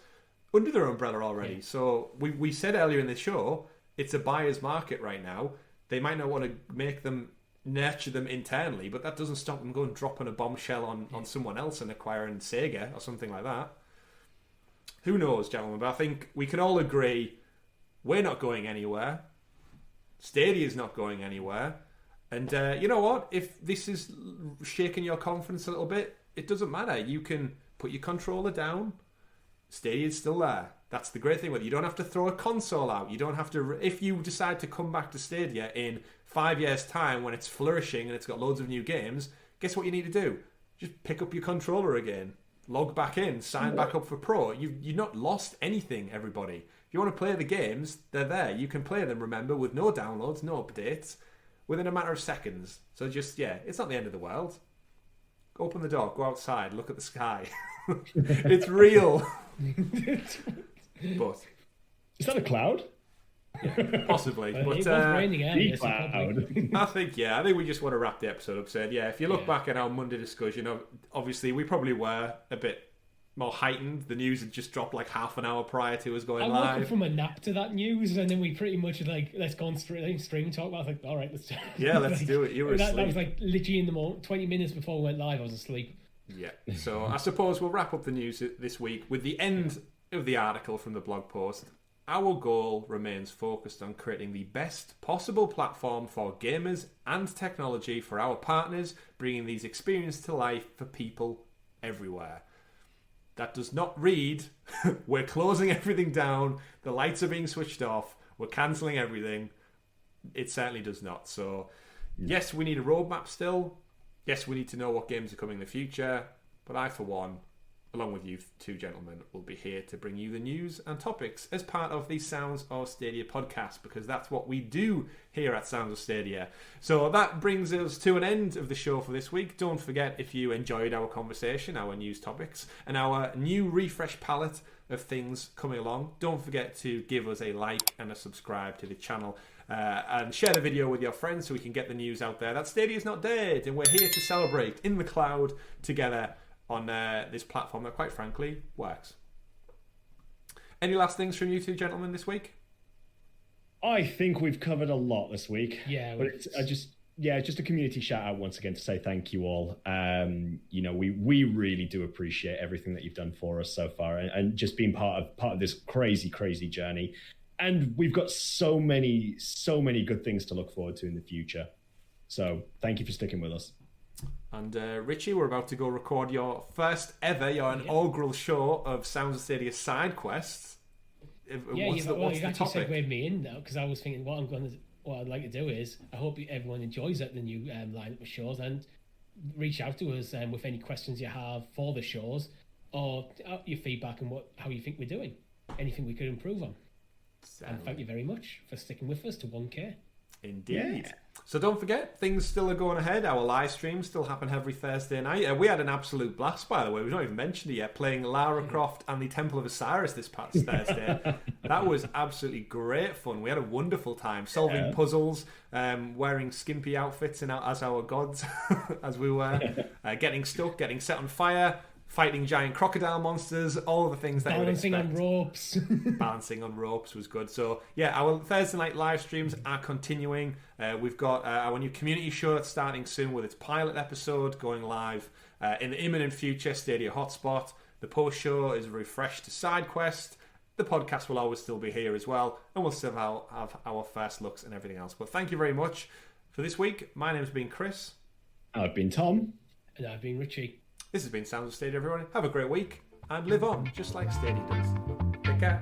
under their umbrella already. Yeah. So we said earlier in the show, it's a buyer's market right now. They might not want to nurture them internally, but that doesn't stop them going dropping a bombshell on someone else and acquiring Sega or something like that. Who knows, gentlemen? But I think we can all agree we're not going anywhere. Stadia's not going anywhere. And you know what? If this is shaking your confidence a little bit, it doesn't matter. You can put your controller down. Stadia's still there. That's the great thing with it. You don't have to throw a console out. You don't have to... If you decide to come back to Stadia in 5 years' time when it's flourishing and it's got loads of new games, guess what you need to do? Just pick up your controller again. Log back in. Sign back up for Pro. You've not lost anything, everybody. If you want to play the games, they're there. You can play them, remember, with no downloads, no updates, within a matter of seconds. So just, it's not the end of the world. Open the door, go outside, look at the sky. It's real. But is that a cloud? Yeah, possibly. But it was raining earlier, I think we just want to wrap the episode up saying, if you look back at our Monday discussion, obviously we probably were a bit more heightened. The news had just dropped like half an hour prior to us going live. I woke up from a nap to that news, and then we pretty much let's go on stream talk. I was like, all right, let's let's do it. You were asleep. That was like literally in the moment, 20 minutes before we went live, I was asleep. Yeah. So I suppose we'll wrap up the news this week with the end of the article from the blog post. Our goal remains focused on creating the best possible platform for gamers and technology for our partners, bringing these experiences to life for people everywhere. That does not read, we're closing everything down, the lights are being switched off, we're cancelling everything. It certainly does not. So, yes, we need a roadmap still. Yes, we need to know what games are coming in the future. But I, for one, along with you two gentlemen, will be here to bring you the news and topics as part of the Sounds of Stadia podcast, because that's what we do here at Sounds of Stadia. So that brings us to an end of the show for this week. Don't forget, if you enjoyed our conversation, our news topics, and our new refresh palette of things coming along, don't forget to give us a like and a subscribe to the channel. And share the video with your friends so we can get the news out there that Stadia's not dead, and we're here to celebrate in the cloud together on this platform that, quite frankly, works. Any last things from you two gentlemen this week? I think we've covered a lot this week. Yeah, but just a community shout out once again to say thank you all. We really do appreciate everything that you've done for us so far, and just being part of this crazy journey. And we've got so many good things to look forward to in the future. So thank you for sticking with us. And Richie, we're about to go record your first ever, your inaugural show of Sounds of Stadia SideQuest. You've actually segued me in now, because I was thinking what I'd like to do is I hope everyone enjoys the new lineup of shows, and reach out to us with any questions you have for the shows, or your feedback and how you think we're doing, anything we could improve on. And thank you very much for sticking with us to 1K. Indeed. Yeah. So don't forget, things still are going ahead. Our live streams still happen every Thursday night. We had an absolute blast, by the way. We've not even mentioned it yet, playing Lara Croft and the Temple of Osiris this past Thursday. That was absolutely great fun. We had a wonderful time solving puzzles, wearing skimpy outfits as our gods, as we were, getting stuck, getting set on fire, fighting giant crocodile monsters, all of the things that balancing on ropes. Balancing on ropes was good. So our Thursday night live streams are continuing. We've got our new community show that's starting soon with its pilot episode going live in the imminent future. Stadia Hotspot. The post show is refreshed to SideQuest. The podcast will always still be here as well, and we'll still have our first looks and everything else. But thank you very much for this week. My name's been Chris. I've been Tom. And I've been Richie. This has been Sounds of Stadia, everyone. Have a great week and live on, just like Stadia does. Take care.